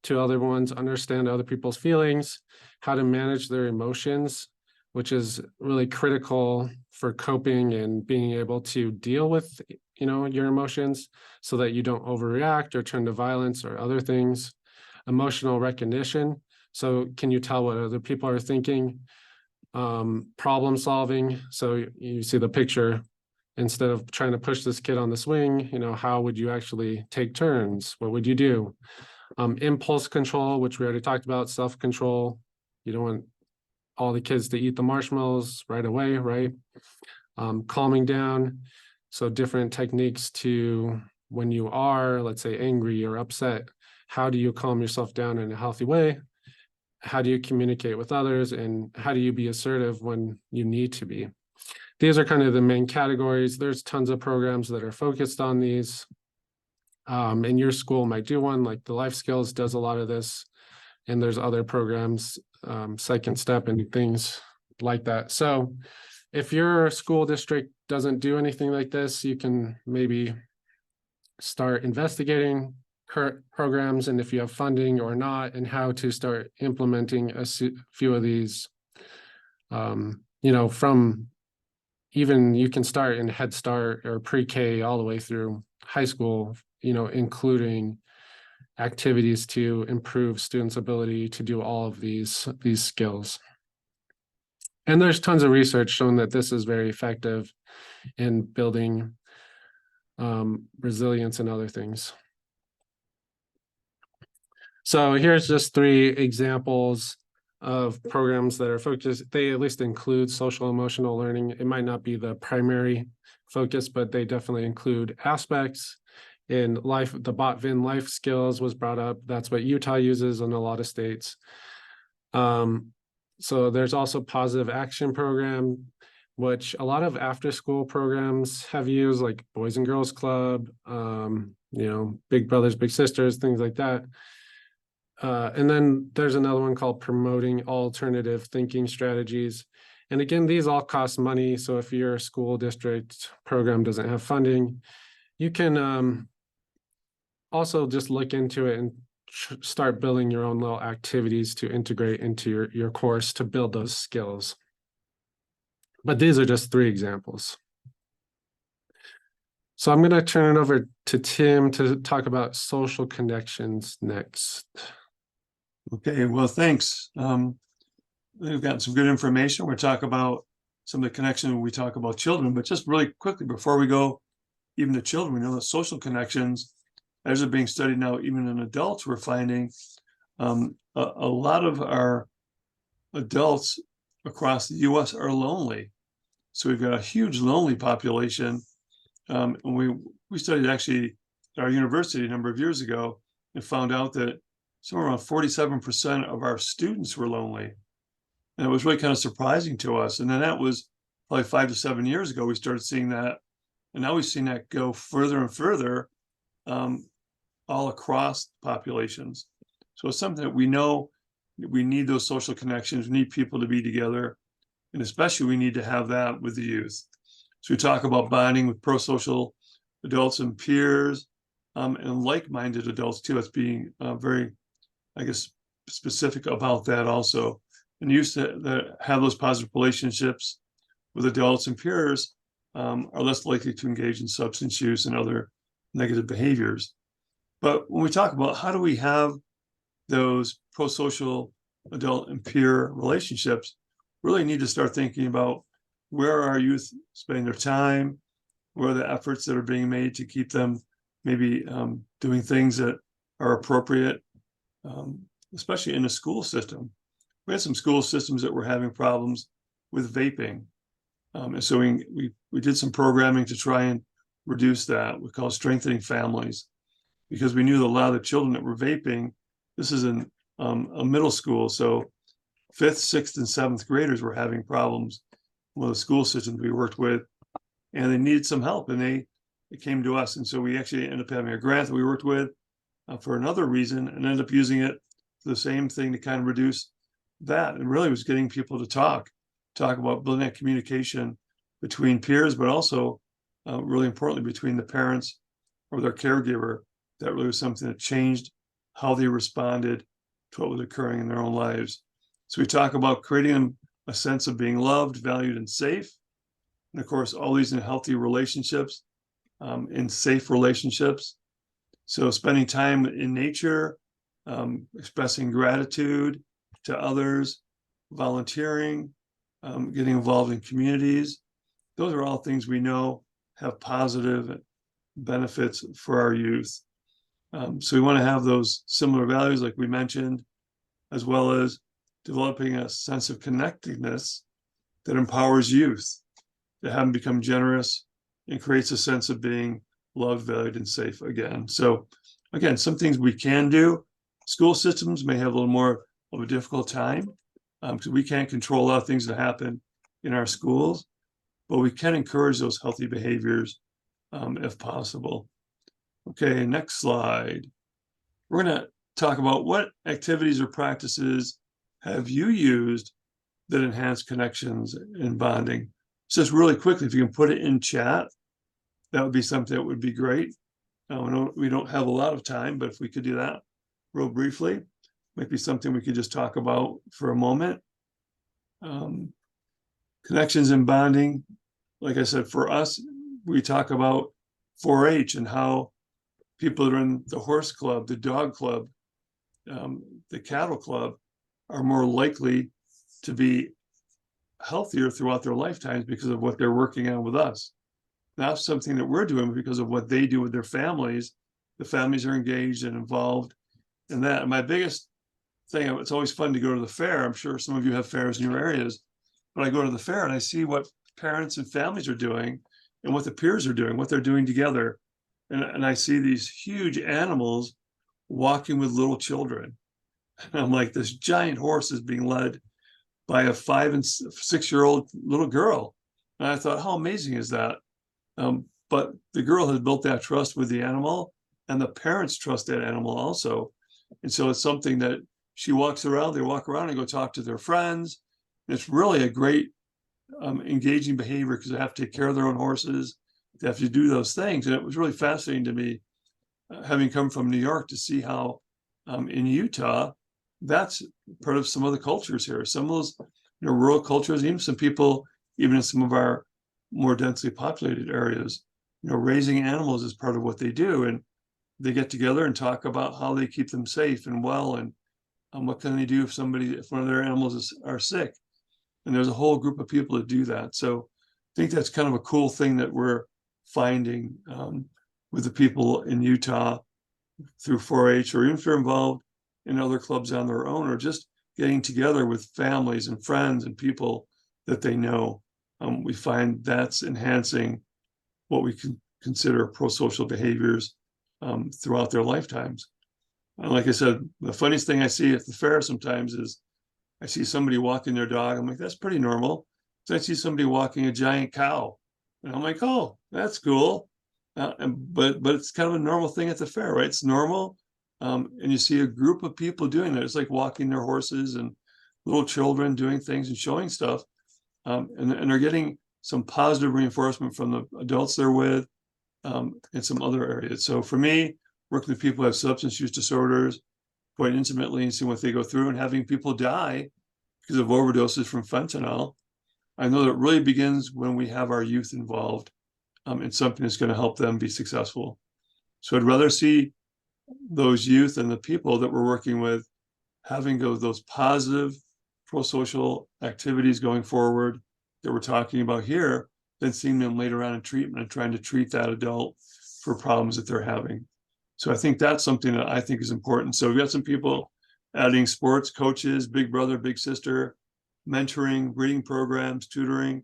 to other ones, understand other people's feelings, how to manage their emotions, which is really critical for coping and being able to deal with, your emotions so that you don't overreact or turn to violence or other things. Emotional recognition. So can you tell what other people are thinking? Problem solving. So you see the picture, instead of trying to push this kid on the swing, how would you actually take turns? What would you do? Impulse control, which we already talked about, self-control. You don't want all the kids to eat the marshmallows right away, right? Calming down. So different techniques to, when you are, let's say, angry or upset, how do you calm yourself down in a healthy way? How do you communicate with others? And how do you be assertive when you need to be? These are kind of the main categories. There's tons of programs that are focused on these. And your school might do one, like the Life Skills does a lot of this. And there's other programs, Second Step and things like that. So if your school district doesn't do anything like this, you can maybe start investigating current programs and if you have funding or not, and how to start implementing a few of these. From even, you can start in Head Start or pre-K all the way through high school, including activities to improve students' ability to do all of these skills. And there's tons of research showing that this is very effective in building resilience and other things. So here's just 3 examples of programs that are focused. They at least include social emotional learning. It might not be the primary focus, but they definitely include aspects. In life, the BOTVIN life skills was brought up. That's what Utah uses in a lot of states. So there's also positive action program, which a lot of after school programs have used, like Boys and Girls Club, Big Brothers, Big Sisters, things like that. And then there's another one called promoting alternative thinking strategies. And again, these all cost money. So if your school district program doesn't have funding, you can also just look into it and start building your own little activities to integrate into your course to build those skills. But these are just 3 examples. So I'm going to turn it over to Tim to talk about social connections next. Okay, well, thanks. We've gotten some good information. We'll talk about some of the connections when we talk about children, but just really quickly before we go even to children, we know that social connections, as are being studied now, even in adults, we're finding a lot of our adults across the US are lonely. So we've got a huge lonely population. And we studied actually at our university a number of years ago and found out that somewhere around 47% of our students were lonely. And it was really kind of surprising to us. And then that was probably 5 to 7 years ago, we started seeing that. And now we've seen that go further and further all across populations. So it's something that we know we need those social connections, we need people to be together. And especially we need to have that with the youth. So we talk about bonding with pro-social adults and peers and like-minded adults too. It's being very, I guess, specific about that also. And youth that have those positive relationships with adults and peers are less likely to engage in substance use and other negative behaviors. But when we talk about how do we have those pro-social adult and peer relationships, really need to start thinking about where our youth spending their time, where are the efforts that are being made to keep them maybe doing things that are appropriate, especially in the school system. We had some school systems that were having problems with vaping. And so we did some programming to try and reduce that. We call it strengthening families, because we knew that a lot of the children that were vaping, this is in a middle school, so 5th, 6th, and 7th graders were having problems with the school systems we worked with, and they needed some help, and they came to us. And so we actually ended up having a grant that we worked with for another reason, and ended up using it for the same thing to kind of reduce that. And really was getting people to talk about building that communication between peers, but also really importantly between the parents or their caregiver. That really was something that changed how they responded to what was occurring in their own lives. So we talk about creating a sense of being loved, valued, and safe. And of course, all these in healthy relationships, in safe relationships. So spending time in nature, expressing gratitude to others, volunteering, getting involved in communities. Those are all things we know have positive benefits for our youth. So we want to have those similar values like we mentioned, as well as developing a sense of connectedness that empowers youth to have them become generous and creates a sense of being loved, valued, and safe again. So again, some things we can do. School systems may have a little more of a difficult time because we can't control a lot of things that happen in our schools, but we can encourage those healthy behaviors if possible. Okay, next slide. We're going to talk about what activities or practices have you used that enhance connections and bonding. So just really quickly, if you can put it in chat, that would be something that would be great. We don't have a lot of time, but if we could do that real briefly, might be something we could just talk about for a moment. Connections and bonding, like I said, for us, we talk about 4-H and how people that are in the horse club, the dog club, the cattle club are more likely to be healthier throughout their lifetimes because of what they're working on with us. That's something that we're doing because of what they do with their families. The families are engaged and involved in that. And my biggest thing, it's always fun to go to the fair. I'm sure some of you have fairs in your areas, but I go to the fair and I see what parents and families are doing and what the peers are doing, what they're doing together. And I see these huge animals walking with little children. And I'm like, this giant horse is being led by a 5 and 6-year-old little girl. And I thought, how amazing is that? But the girl has built that trust with the animal, and the parents trust that animal also. And so it's something that she walks around, they walk around and go talk to their friends. It's really a great engaging behavior because they have to take care of their own horses. They have to do those things. And it was really fascinating to me, having come from New York, to see how in Utah, that's part of some of the cultures here. Some of those rural cultures, even some people, even in some of our more densely populated areas, raising animals is part of what they do, and they get together and talk about how they keep them safe and well, and what can they do if one of their animals are sick. And there's a whole group of people that do that. So I think that's kind of a cool thing that we're finding with the people in Utah through 4-H, or even if they're involved in other clubs on their own, or just getting together with families and friends and people that they know. We find that's enhancing what we can consider pro-social behaviors throughout their lifetimes. And like I said, the funniest thing I see at the fair sometimes is I see somebody walking their dog. I'm like, that's pretty normal. So I see somebody walking a giant cow, and I'm like, oh, that's cool. But it's kind of a normal thing at the fair, right? It's normal. And you see a group of people doing that. It's like walking their horses and little children doing things and showing stuff. And they're getting some positive reinforcement from the adults they're with, in some other areas. So for me, working with people who have substance use disorders quite intimately and seeing what they go through, and having people die because of overdoses from fentanyl, I know that it really begins when we have our youth involved in something that's going to help them be successful. So I'd rather see those youth and the people that we're working with having those positive pro-social activities going forward that we're talking about here, than seeing them later on in treatment and trying to treat that adult for problems that they're having. So I think that's something that I think is important. So we've got some people adding sports coaches, big brother, big sister, mentoring, reading programs, tutoring,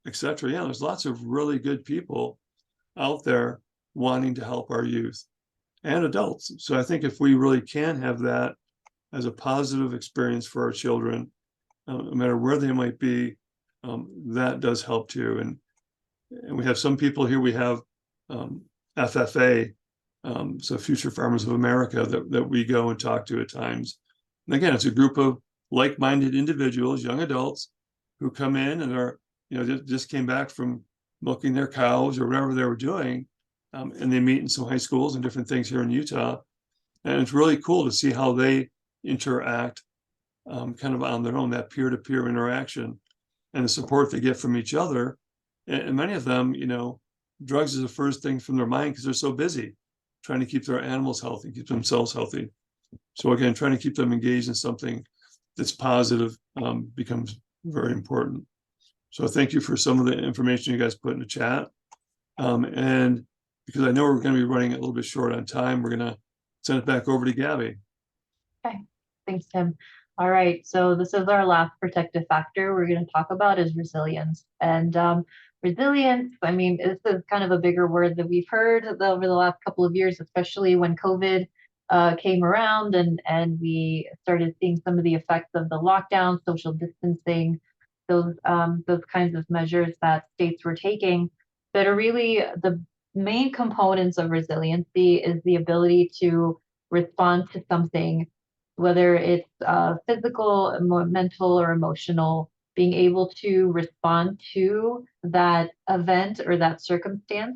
etc. Yeah, there's lots of really good people out there wanting to help our youth and adults. So I think if we really can have that as a positive experience for our children, no matter where they might be, that does help too. And we have some people here. We have FFA, so Future Farmers of America, that we go and talk to at times. And again, it's a group of like-minded individuals, young adults, who come in and are, just came back from milking their cows or whatever they were doing, and they meet in some high schools and different things here in Utah. And it's really cool to see how they interact, kind of on their own, that peer-to-peer interaction and the support they get from each other. And many of them, drugs is the first thing from their mind because they're so busy trying to keep their animals healthy, keep themselves healthy. So again, trying to keep them engaged in something that's positive becomes very important. So thank you for some of the information you guys put in the chat. And because I know we're going to be running a little bit short on time, we're going to send it back over to Gabby. Okay, thanks, Tim. All right, so this is our last protective factor we're going to talk about is resilience. And resilience, I mean, this is kind of a bigger word that we've heard over the last couple of years, especially when COVID came around and we started seeing some of the effects of the lockdown, social distancing, those kinds of measures that states were taking that are really the main components of resiliency is the ability to respond to something, whether it's physical, mental, or emotional, being able to respond to that event or that circumstance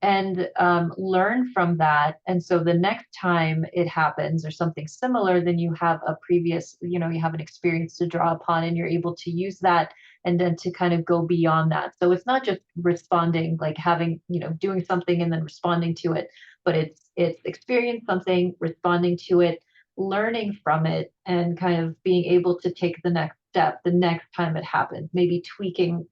and learn from that. And so the next time it happens or something similar, then you have a previous, you have an experience to draw upon and you're able to use that and then to kind of go beyond that. So it's not just responding, like having, doing something and then responding to it, but it's experiencing something, responding to it, learning from it, and kind of being able to take the next step the next time it happens, maybe tweaking,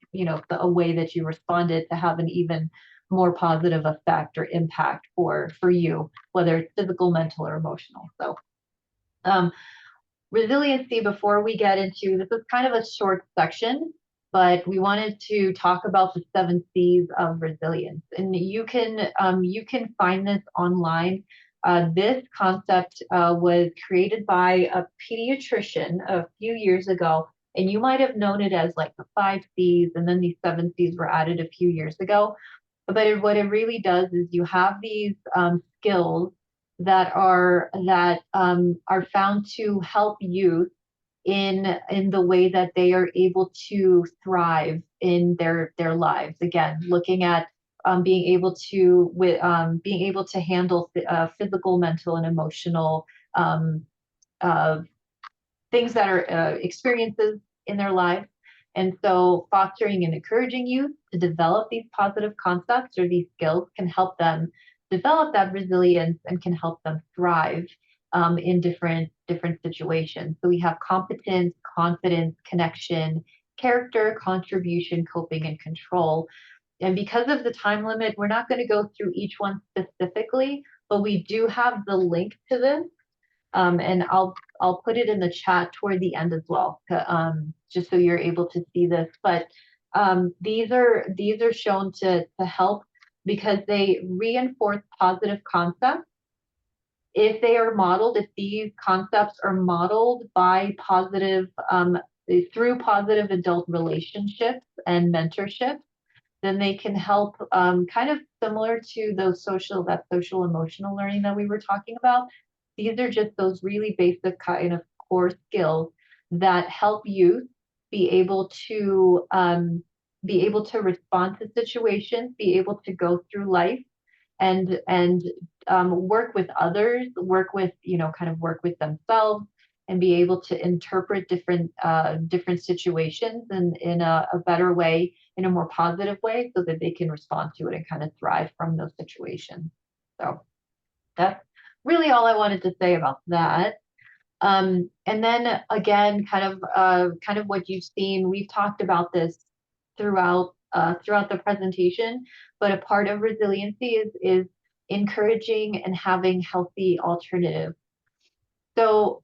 a way that you responded to have an even more positive effect or impact for you, whether it's physical, mental, or emotional. So resiliency, before we get into, this is kind of a short section, but we wanted to talk about the 7 C's of resilience. And you can find this online. This concept was created by a pediatrician a few years ago, and you might have known it as like the 5 C's, and then these 7 C's were added a few years ago. But what it really does is you have these skills that are found to help youth in the way that they are able to thrive in their lives. Again, looking at being able to handle physical, mental, and emotional things that are experiences in their life, And so fostering and encouraging youth to develop these positive concepts or these skills can help them develop that resilience and can help them thrive in different situations. So we have competence, confidence, connection, character, contribution, coping, and control. And because of the time limit, we're not going to go through each one specifically, but we do have the link to this. And I'll put it in the chat toward the end as well, just so you're able to see this. But these are shown to help because they reinforce positive concepts. If they are modeled, if these concepts are modeled by positive, through positive adult relationships and mentorship, then they can help kind of similar to those social emotional learning that we were talking about. These are just those really basic kind of core skills that help youth be able to respond to situations, be able to go through life and work with others, work with themselves, and be able to interpret different situations in a better way, in a more positive way, so that they can respond to it and kind of thrive from those situations. So that's really all I wanted to say about that. And then again, kind of what you've seen, we've talked about this throughout the presentation, but a part of resiliency is encouraging and having healthy alternatives. So,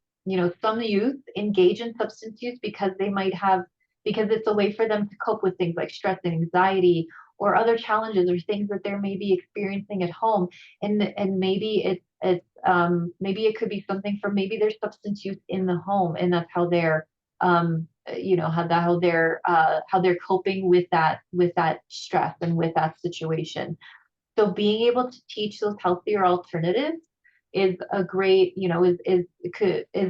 some youth engage in substance use because it's a way for them to cope with things like stress and anxiety or other challenges or things that they may be experiencing at home. And maybe maybe it could be something from maybe their substance use in the home, and that's how they're how they're coping with that stress and with that situation. So being able to teach those healthier alternatives is a great, is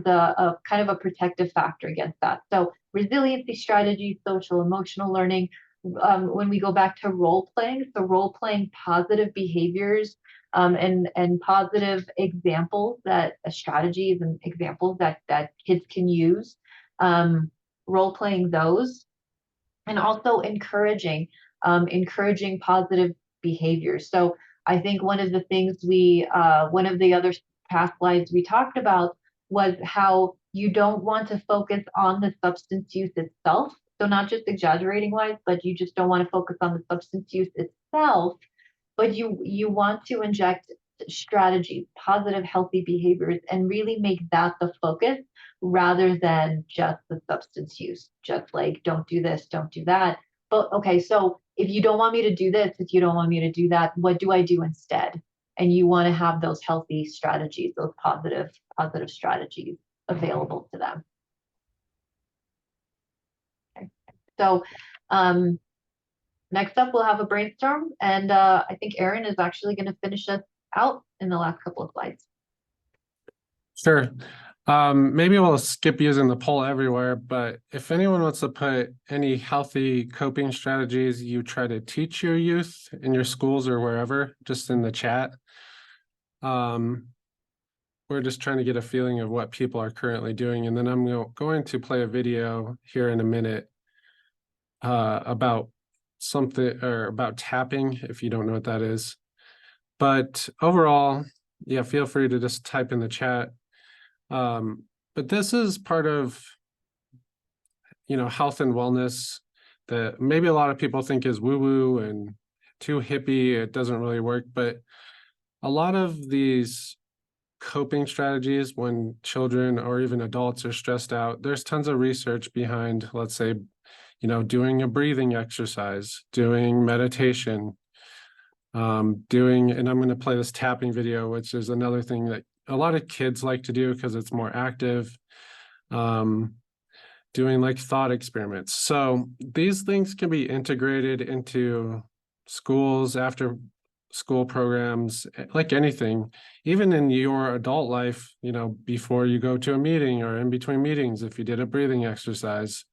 a kind of a protective factor against that. So resiliency strategies, social emotional learning. When we go back to role playing, so role playing positive behaviors and positive examples strategies and examples that kids can use, role playing those, and also encouraging positive behaviors. So I think one of the things one of the other past slides we talked about was how you don't want to focus on the substance use itself. So not just exaggerating wise, but you just don't want to focus on the substance use itself, but you want to inject strategies, positive, healthy behaviors, and really make that the focus rather than just the substance use. Just like, don't do this, don't do that. But okay, so if you don't want me to do this, if you don't want me to do that, what do I do instead? And you want to have those healthy strategies, those positive strategies available to them. Okay. So next up, we'll have a brainstorm, and I think Erin is actually going to finish us out in the last couple of slides. Sure. Maybe we'll skip using the poll everywhere, but if anyone wants to put any healthy coping strategies you try to teach your youth in your schools or wherever, just in the chat. We're just trying to get a feeling of what people are currently doing. And then I'm going to play a video here in a minute about something, or about tapping, if you don't know what that is. But overall, yeah, feel free to just type in the chat. But this is part of, health and wellness that maybe a lot of people think is woo-woo and too hippie. It doesn't really work, but a lot of these coping strategies when children or even adults are stressed out, there's tons of research behind, let's say, doing a breathing exercise, doing meditation, and I'm going to play this tapping video, which is another thing that a lot of kids like to do because it's more active, doing like thought experiments. So these things can be integrated into schools, after school programs, like anything, even in your adult life, before you go to a meeting or in between meetings, if you did a breathing exercise.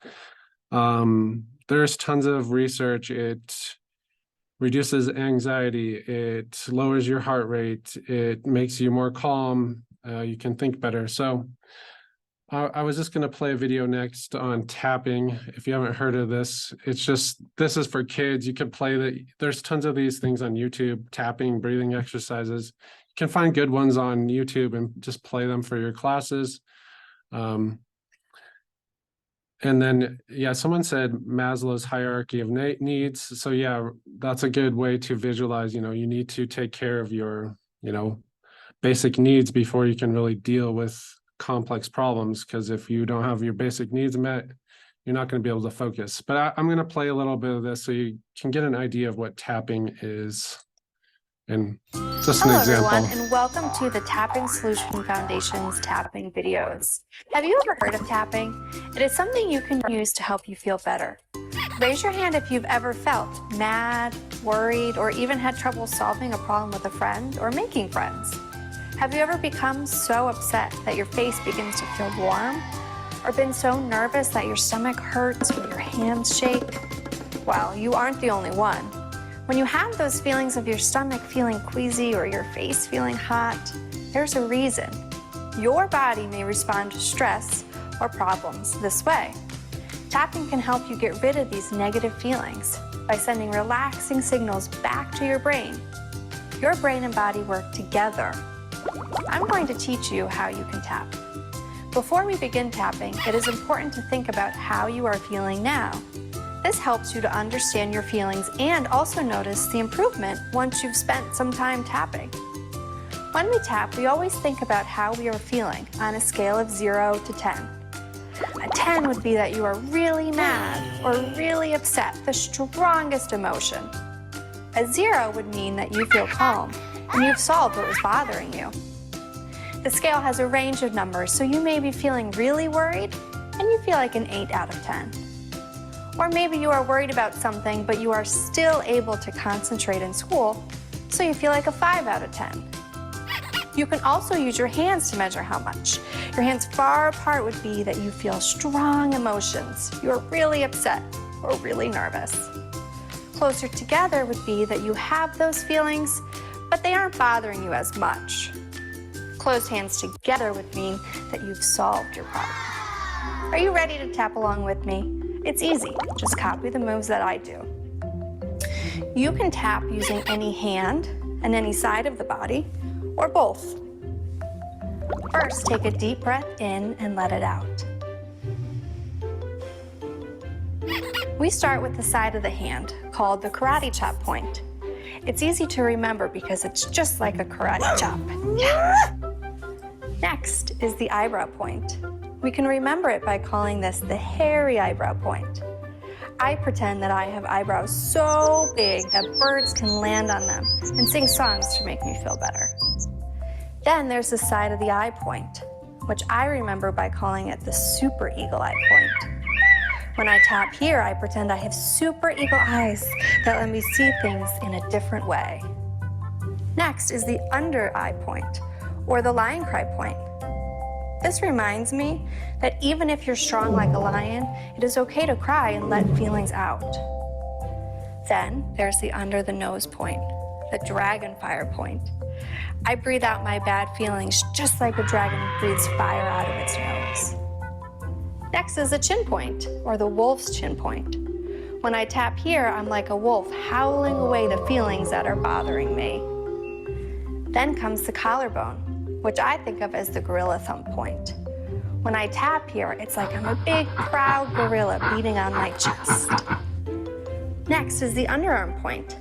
There's tons of research. It reduces anxiety, it lowers your heart rate, it makes you more calm, you can think better. So I was just going to play a video next on tapping. If you haven't heard of this, this is for kids. You can play that. There's tons of these things on YouTube, tapping, breathing exercises. You can find good ones on YouTube and just play them for your classes. And then, yeah, someone said Maslow's hierarchy of needs. So yeah, that's a good way to visualize, you need to take care of your, basic needs before you can really deal with complex problems. Because if you don't have your basic needs met, you're not going to be able to focus. But I'm going to play a little bit of this so you can get an idea of what tapping is. And just an Hello, example. everyone, and welcome to the Tapping Solution Foundation's tapping videos. Have you ever heard of tapping? It is something you can use to help you feel better. Raise your hand if you've ever felt mad, worried, or even had trouble solving a problem with a friend or making friends. Have you ever become so upset that your face begins to feel warm? Or been so nervous that your stomach hurts or your hands shake? Well, you aren't the only one. When you have those feelings of your stomach feeling queasy or your face feeling hot, there's a reason. Your body may respond to stress or problems this way. Tapping can help you get rid of these negative feelings by sending relaxing signals back to your brain. Your brain and body work together. I'm going to teach you how you can tap. Before we begin tapping, it is important to think about how you are feeling now. This helps you to understand your feelings and also notice the improvement once you've spent some time tapping. When we tap, we always think about how we are feeling on a scale of 0 to 10. A 10 would be that you are really mad or really upset, the strongest emotion. A 0 would mean that you feel calm and you've solved what was bothering you. The scale has a range of numbers, so you may be feeling really worried and you feel like an 8 out of 10. Or maybe you are worried about something, but you are still able to concentrate in school, so you feel like a 5 out of 10. You can also use your hands to measure how much. Your hands far apart would be that you feel strong emotions. You are really upset or really nervous. Closer together would be that you have those feelings, but they aren't bothering you as much. Closed hands together would mean that you've solved your problem. Are you ready to tap along with me? It's easy, just copy the moves that I do. You can tap using any hand and any side of the body, or both. First, take a deep breath in and let it out. We start with the side of the hand, called the karate chop point. It's easy to remember because it's just like a karate chop. Next is the eyebrow point. We can remember it by calling this the hairy eyebrow point. I pretend that I have eyebrows so big that birds can land on them and sing songs to make me feel better. Then there's the side of the eye point, which I remember by calling it the super eagle eye point. When I tap here, I pretend I have super eagle eyes that let me see things in a different way. Next is the under eye point, or the lion cry point. This reminds me that even if you're strong like a lion, it is okay to cry and let feelings out. Then there's the under the nose point, the dragon fire point. I breathe out my bad feelings just like a dragon breathes fire out of its nose. Next is the chin point, or the wolf's chin point. When I tap here, I'm like a wolf howling away the feelings that are bothering me. Then comes the collarbone, which I think of as the gorilla thumb point. When I tap here, it's like I'm a big, proud gorilla beating on my chest. Next is the underarm point.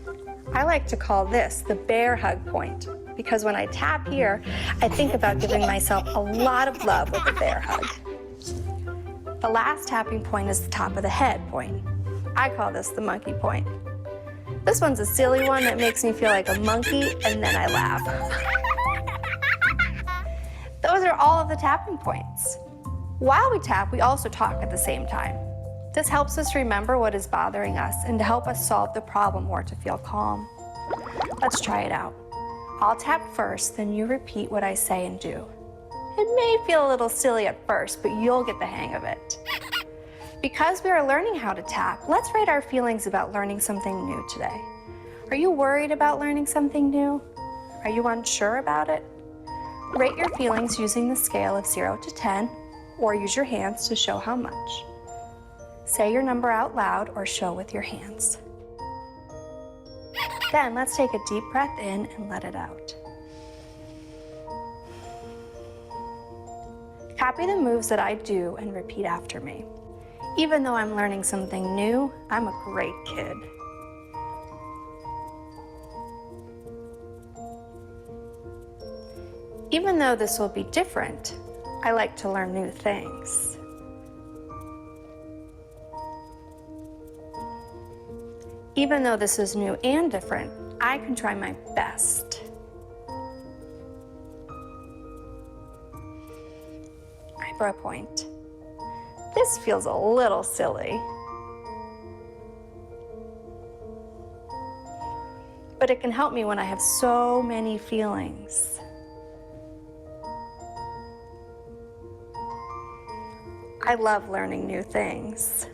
I like to call this the bear hug point, because when I tap here, I think about giving myself a lot of love with a bear hug. The last tapping point is the top of the head point. I call this the monkey point. This one's a silly one that makes me feel like a monkey, and then I laugh. Those are all of the tapping points. While we tap, we also talk at the same time. This helps us remember what is bothering us and to help us solve the problem or to feel calm. Let's try it out. I'll tap first, then you repeat what I say and do. It may feel a little silly at first, but you'll get the hang of it. Because we are learning how to tap, let's rate our feelings about learning something new today. Are you worried about learning something new? Are you unsure about it? Rate your feelings using the scale of 0 to 10, or use your hands to show how much. Say your number out loud or show with your hands. Then let's take a deep breath in and let it out. Copy the moves that I do and repeat after me. Even though I'm learning something new, I'm a great kid. Even though this will be different, I like to learn new things. Even though this is new and different, I can try my best. Eyebrow point. This feels a little silly. But it can help me when I have so many feelings. I love learning new things.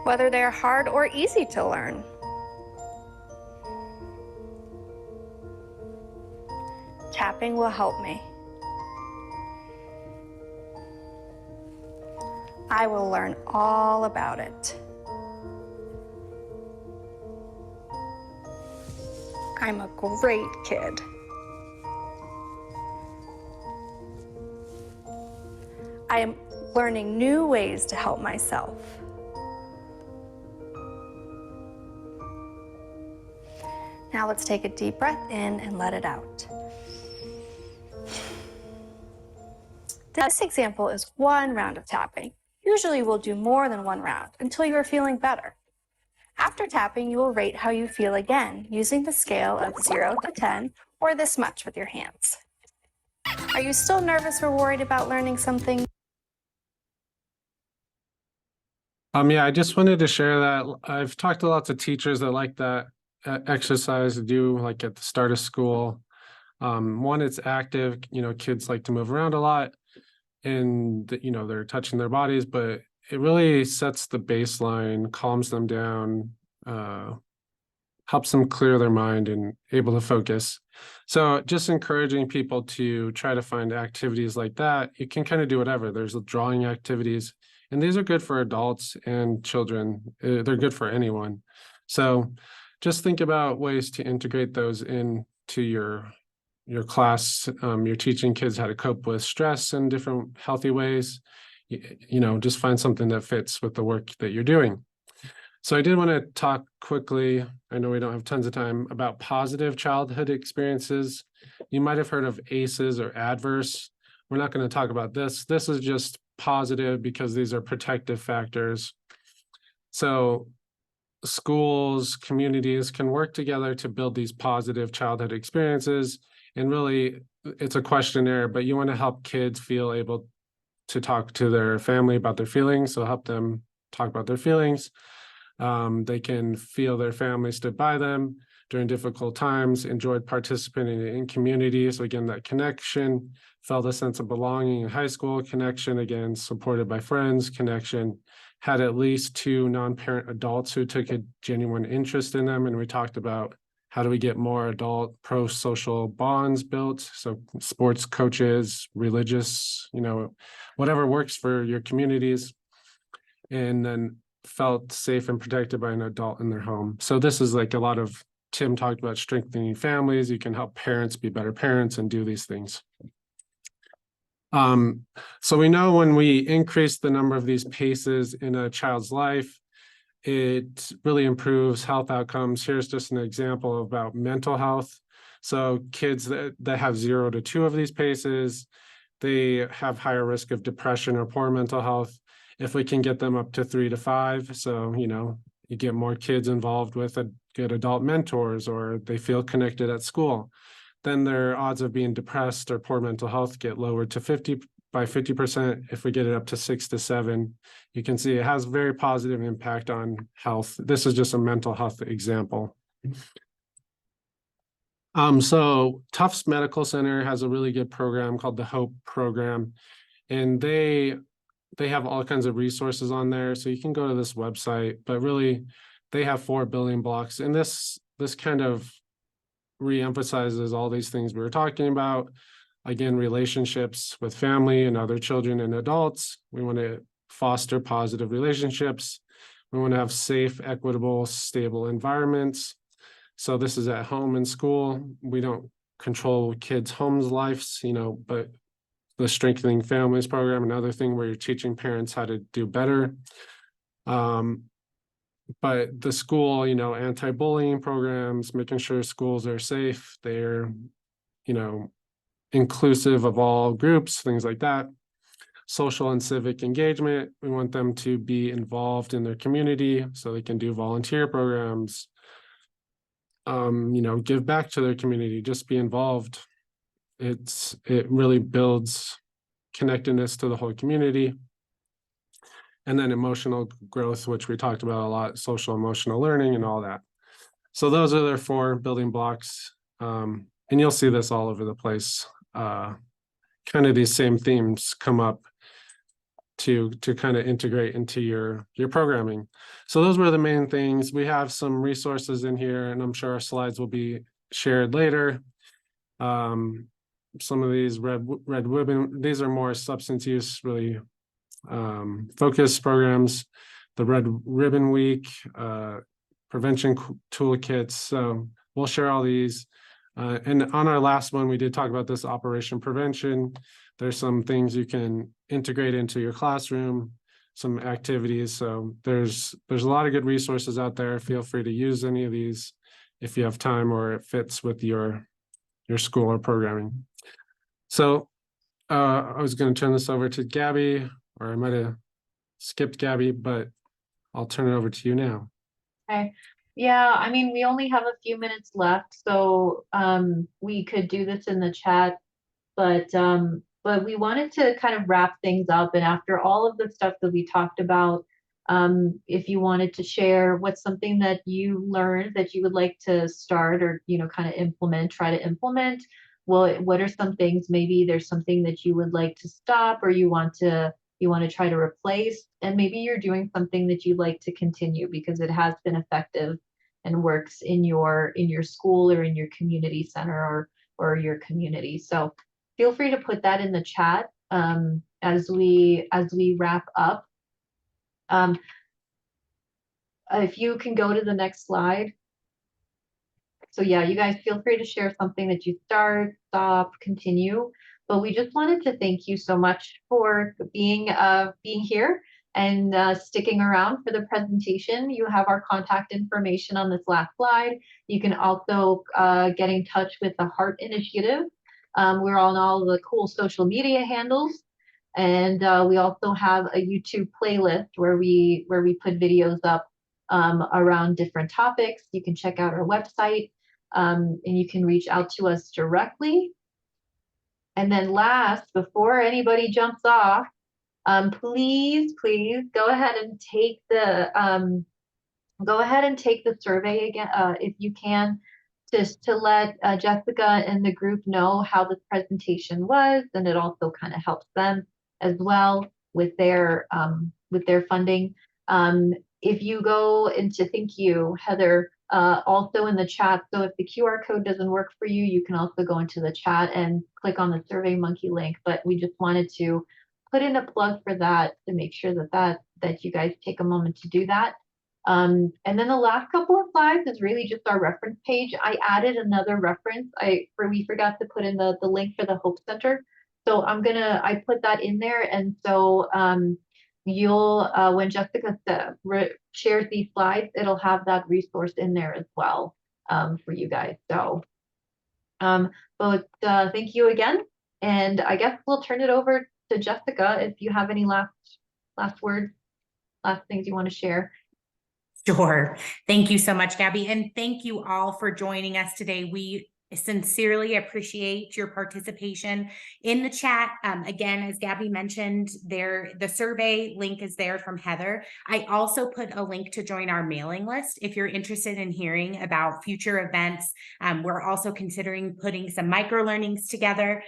Whether they are hard or easy to learn. Tapping will help me. I will learn all about it. I'm a great kid. I am learning new ways to help myself. Now let's take a deep breath in and let it out. This example is one round of tapping. Usually we'll do more than one round until you are feeling better. After tapping, you will rate how you feel again using the scale of 0 to 10 or this much with your hands. Are you still nervous or worried about learning something? Yeah, I just wanted to share that I've talked to lots of teachers that like that exercise to do like at the start of school. One, it's active, kids like to move around a lot and, they're touching their bodies, but it really sets the baseline, calms them down, helps them clear their mind and able to focus. So just encouraging people to try to find activities like that. You can kind of do whatever. There's drawing activities, and these are good for adults and children. They're good for anyone. So just think about ways to integrate those into your class. You're teaching kids how to cope with stress in different healthy ways. Just find something that fits with the work that you're doing. So I did want to talk quickly, I know we don't have tons of time, about positive childhood experiences. You might have heard of ACEs or adverse. We're not going to talk about this. This is just positive because these are protective factors. So schools, communities can work together to build these positive childhood experiences. And really, it's a questionnaire, but you want to help kids feel able to talk to their family about their feelings. So help them talk about their feelings. They can feel their family stood by them during difficult times, enjoyed participating in community. So again, that connection, felt a sense of belonging in high school, connection, again, supported by friends, connection, had at least 2 non-parent adults who took a genuine interest in them. And we talked about how do we get more adult pro-social bonds built? So sports coaches, religious, whatever works for your communities. And then felt safe and protected by an adult in their home. So this is like a lot of, Tim talked about strengthening families. You can help parents be better parents and do these things. So we know when we increase the number of these paces in a child's life, it really improves health outcomes. Here's just an example about mental health. So kids that have 0 to 2 of these paces, they have higher risk of depression or poor mental health. If we can get them up to 3 to 5, so, you get more kids involved with good adult mentors, or they feel connected at school, then their odds of being depressed or poor mental health get lowered to 50%. If we get it up to 6 to 7, you can see it has very positive impact on health. This is just a mental health example. So Tufts Medical Center has a really good program called the HOPE program, and they have all kinds of resources on there. So you can go to this website, but really they have 4 building blocks. And this kind of reemphasizes all these things we were talking about. Again, relationships with family and other children and adults. We want to foster positive relationships. We want to have safe, equitable, stable environments. So this is at home and school. We don't control kids' homes' lives, but the Strengthening Families program, another thing where you're teaching parents how to do better. But the school, anti-bullying programs, making sure schools are safe, they're, inclusive of all groups, things like that. Social and civic engagement, we want them to be involved in their community so they can do volunteer programs, give back to their community, just be involved. It really builds connectedness to the whole community. And then emotional growth, which we talked about a lot, social emotional learning and all that. So those are their 4 building blocks. And you'll see this all over the place. Kind of these same themes come up to kind of integrate into your programming. So those were the main things. We have some resources in here, and I'm sure our slides will be shared later. Some of these red ribbon, these are more substance use, really focused programs. The Red Ribbon Week, prevention toolkits. So we'll share all these. And on our last one, we did talk about this Operation Prevention. There's some things you can integrate into your classroom, some activities. So there's a lot of good resources out there. Feel free to use any of these if you have time or it fits with your school or programming. So I was going to turn this over to Gabby, or I might have skipped Gabby, but I'll turn it over to you now. Okay. Yeah, I mean, we only have a few minutes left, so we could do this in the chat, but we wanted to kind of wrap things up. And after all of the stuff that we talked about, if you wanted to share what's something that you learned that you would like to start or kind of try to implement. Well, what are some things? Maybe there's something that you would like to stop, or you want to try to replace, and maybe you're doing something that you'd like to continue because it has been effective and works in your school or in your community center or your community. So feel free to put that in the chat as we wrap up. If you can go to the next slide. So yeah, you guys feel free to share something that you start, stop, continue. But we just wanted to thank you so much for being here and sticking around for the presentation. You have our contact information on this last slide. You can also get in touch with the Heart Initiative. We're on all the cool social media handles. And we also have a YouTube playlist where we put videos up around different topics. You can check out our website and you can reach out to us directly. And then last, before anybody jumps off, please go ahead and take the survey again, if you can, just to let Jessica and the group know how this presentation was, and it also kind of helps them as well with their funding. If you go into, thank you, Heather, also in the chat. So if the QR code doesn't work for you, you can also go into the chat and click on the SurveyMonkey link. But we just wanted to put in a plug for that to make sure that you guys take a moment to do that. And then the last couple of slides is really just our reference page. I added another reference. We forgot to put in the link for the Hope Center. So I put that in there. And so you'll, when Jessica shares these slides, it'll have that resource in there as well for you guys. So, but thank you again. And I guess we'll turn it over to Jessica if you have any last words, last things you want to share. Sure. Thank you so much, Gabby. And thank you all for joining us today. We sincerely appreciate your participation in the chat. Again, as Gabby mentioned, the survey link is there from Heather. I also put a link to join our mailing list if you're interested in hearing about future events. We're also considering putting some micro learnings together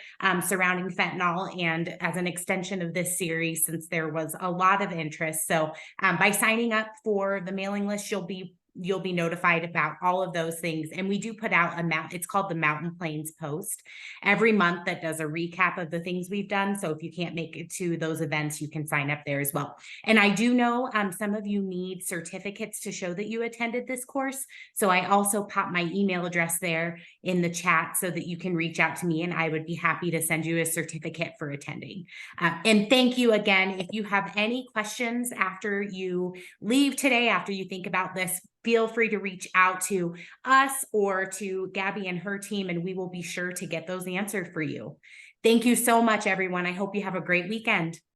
surrounding fentanyl, and as an extension of this series, since there was a lot of interest. So by signing up for the mailing list, you'll be you'll be notified about all of those things. And we do put out it's called the Mountain Plains Post every month that does a recap of the things we've done. So if you can't make it to those events, you can sign up there as well. And I do know some of you need certificates to show that you attended this course. So I also pop my email address there in the chat so that you can reach out to me, and I would be happy to send you a certificate for attending. And thank you again. If you have any questions after you leave today, after you think about this, feel free to reach out to us or to Gabby and her team, and we will be sure to get those answered for you. Thank you so much, everyone. I hope you have a great weekend.